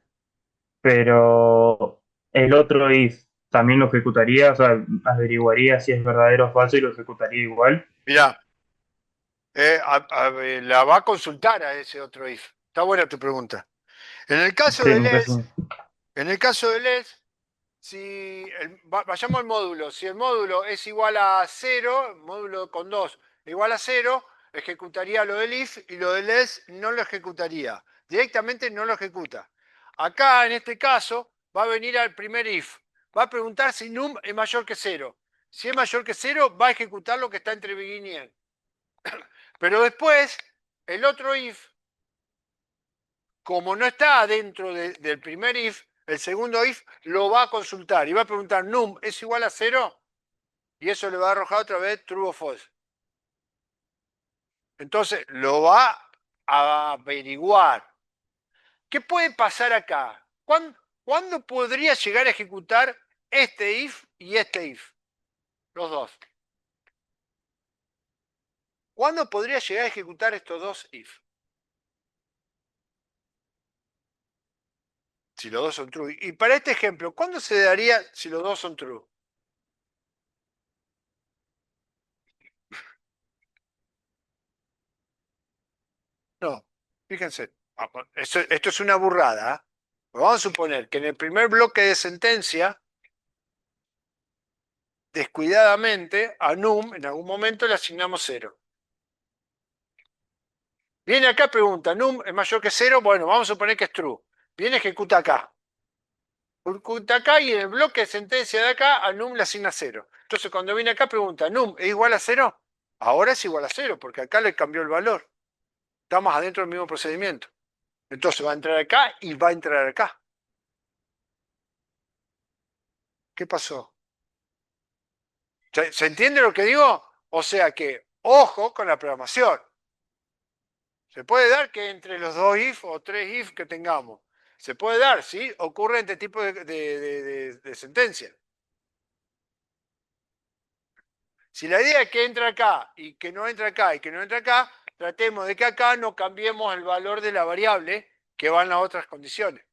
Pero el otro if también lo ejecutaría, o sea, averiguaría si es verdadero o falso y lo ejecutaría igual.
Mirá, la va a consultar a ese otro if. Está buena tu pregunta. En el caso
Sí,
del
me
else,
parece.
en el caso del else, vayamos al módulo. Si el módulo es igual a 0, módulo con 2 igual a 0, ejecutaría lo del if y lo del else no lo ejecutaría. Directamente no lo ejecuta. Acá, en este caso, va a venir al primer if. Va a preguntar si num es mayor que 0. Si es mayor que 0, va a ejecutar lo que está entre begin y end. Pero después, el otro if, como no está dentro del primer if, el segundo if lo va a consultar y va a preguntar num es igual a 0 y eso le va a arrojar otra vez true o false. Entonces lo va a averiguar. ¿Qué puede pasar acá? ¿Cuándo podría llegar a ejecutar este if y este if? Los dos. ¿Cuándo podría llegar a ejecutar estos dos if? Si los dos son true. Y para este ejemplo, ¿cuándo se daría si los dos son true? No, fíjense. Esto es una burrada. ¿Eh? Vamos a suponer que en el primer bloque de sentencia, descuidadamente, a num en algún momento le asignamos 0. Viene acá, pregunta, num es mayor que 0, bueno, vamos a suponer que es true. Viene, ejecuta acá. Ejecuta acá y en el bloque de sentencia de acá, a num le asigna 0. Entonces cuando viene acá, pregunta, num es igual a 0. Ahora es igual a 0, porque acá le cambió el valor. Estamos adentro del mismo procedimiento. Entonces va a entrar acá y va a entrar acá. ¿Qué pasó? ¿Se entiende lo que digo? O sea que, ojo con la programación. Se puede dar que entre los dos if o tres if que tengamos. Se puede dar, ¿sí? Ocurre este tipo de sentencia. Si la idea es que entra acá y que no entra acá y que no entra acá, tratemos de que acá no cambiemos el valor de la variable que va en las otras condiciones.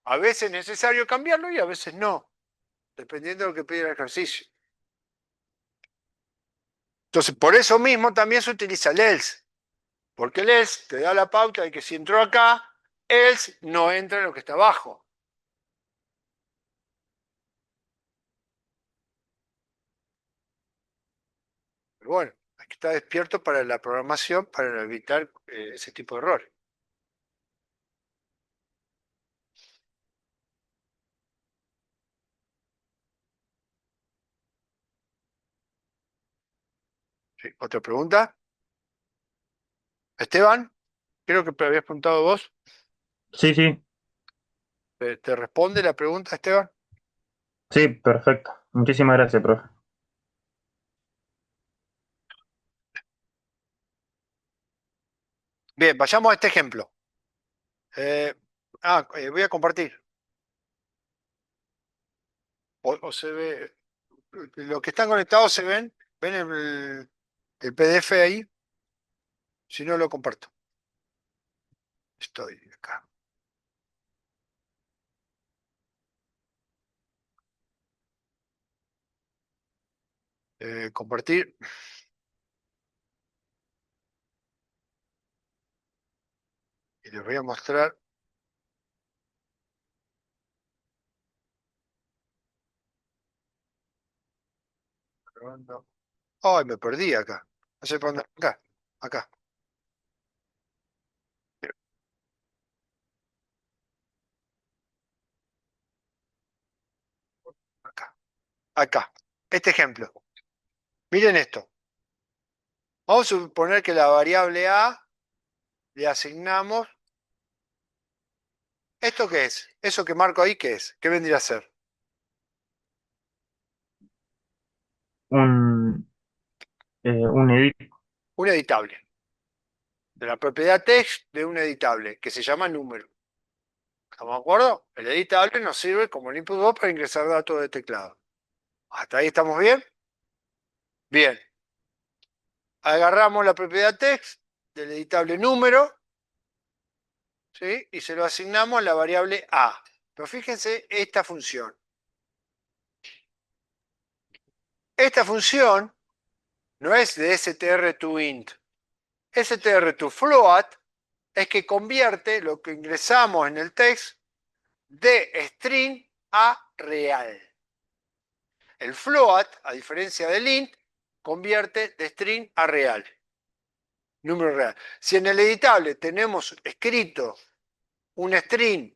A veces es necesario cambiarlo y a veces no, dependiendo de lo que pide el ejercicio. Entonces, por eso mismo también se utiliza el else. Porque el else te da la pauta de que si entró acá, else no entra en lo que está abajo. Pero bueno, hay que estar despierto para la programación para evitar ese tipo de errores. ¿Sí? ¿Otra pregunta? Esteban, creo que habías preguntado vos.
Sí, sí,
¿Te responde la pregunta, Esteban?
sí, perfecto. Muchísimas gracias, profe.
Bien, vayamos a este ejemplo. Voy a compartir. O se ve, los que están conectados se ven el PDF ahí. Si no, lo comparto. Estoy acá. Compartir. Y les voy a mostrar. Ay, me perdí acá. No sé por dónde. Acá, acá, acá, acá. Este ejemplo. Miren esto. Vamos a suponer que la variable A le asignamos. ¿Esto qué es? Eso que marco ahí, ¿qué es? ¿Qué vendría a ser?
Un edit.
Un editable. De la propiedad text de un editable, que se llama número. ¿Estamos de acuerdo? El editable nos sirve como el input box para ingresar datos de teclado. ¿Hasta ahí estamos bien? Bien. Agarramos la propiedad text del editable número, ¿sí? Y se lo asignamos a la variable A. Pero fíjense esta función. Esta función no es de str to int. Str to float es que convierte lo que ingresamos en el text de string a real. El float, a diferencia del int, convierte de string a real. Número real. Si en el editable tenemos escrito un string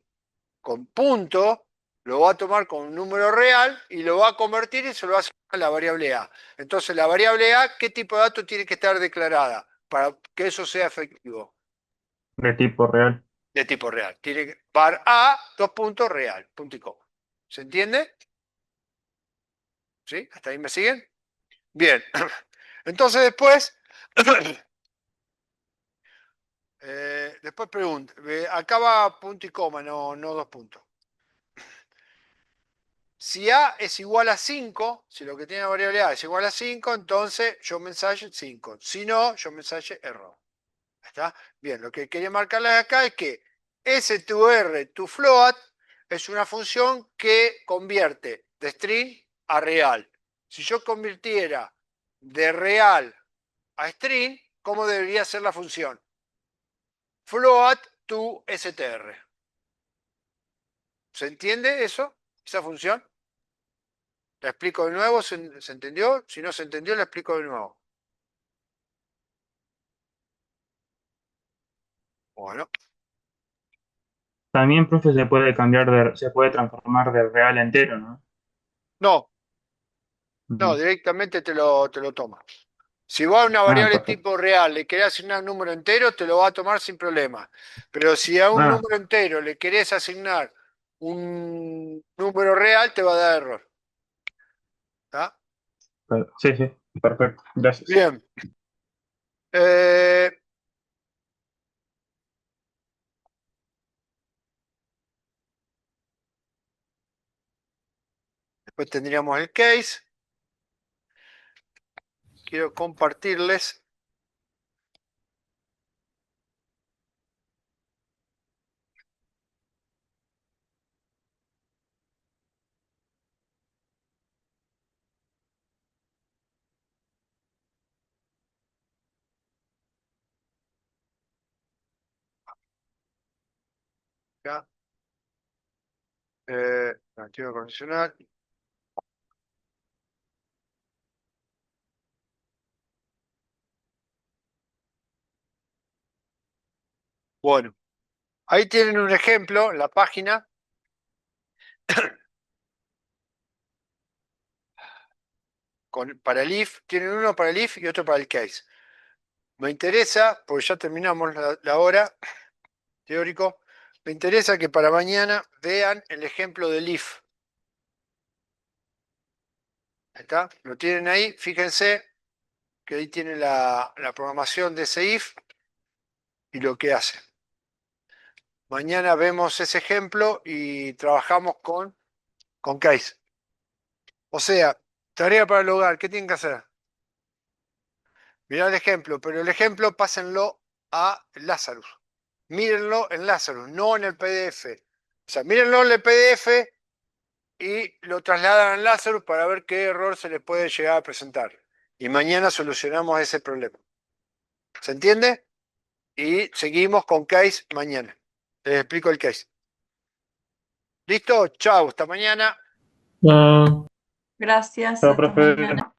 con punto, lo va a tomar con un número real y lo va a convertir y se lo va a hacer a la variable A. Entonces, la variable A, ¿qué tipo de dato tiene que estar declarada para que eso sea efectivo?
De tipo real.
De tipo real. Tiene var A, dos puntos, real, punto y coma. ¿Se entiende? ¿Sí? ¿Hasta ahí me siguen? Bien. Entonces después, después pregunta, acá va punto y coma, no dos puntos. Si A es igual a 5, si lo que tiene la variable A es igual a 5, entonces yo mensaje 5. Si no, yo mensaje error. ¿Está? Bien, lo que quería marcarles acá es que S2R to float es una función que convierte de string a real. Si yo convirtiera de real a string, ¿cómo debería ser la función? Float to str. ¿Se entiende eso? ¿Esa función? ¿La explico de nuevo? ¿Se entendió? Si no se entendió, la explico de nuevo. Bueno,
También, profe, se puede transformar de real a entero, ¿no?
no,
Ujú.
directamente te lo toma. Si vos a una
Ah,
variable
perfecto.
tipo real le querés asignar un número entero, te lo va a tomar sin problema. Pero si a un
Ah,
número entero le querés asignar un número real, te va a dar error. ¿Está?
sí, sí, perfecto. Gracias.
Bien. Eh, después tendríamos el case. Quiero compartirles. Acá. Activo condicional. Bueno, ahí tienen un ejemplo, la página. Para el if, tienen uno para el if y otro para el case. Me interesa, porque ya terminamos la hora teórico, me interesa que para mañana vean el ejemplo del if. ¿Está? Lo tienen ahí, fíjense que ahí tiene la programación de ese if y lo que hace. Mañana vemos ese ejemplo y trabajamos con case. O sea, tarea para el hogar, ¿qué tienen que hacer? Mirá el ejemplo, pero el ejemplo pásenlo a Lazarus. Mírenlo en Lazarus, no en el PDF. O sea, mírenlo en el PDF y lo trasladan al Lazarus para ver qué error se les puede llegar a presentar. Y mañana solucionamos ese problema. ¿Se entiende? Y seguimos con case mañana. Les explico el case. ¿Listo? Chao, hasta mañana.
Ah,
Gracias,
chao,
hasta
profe.
mañana.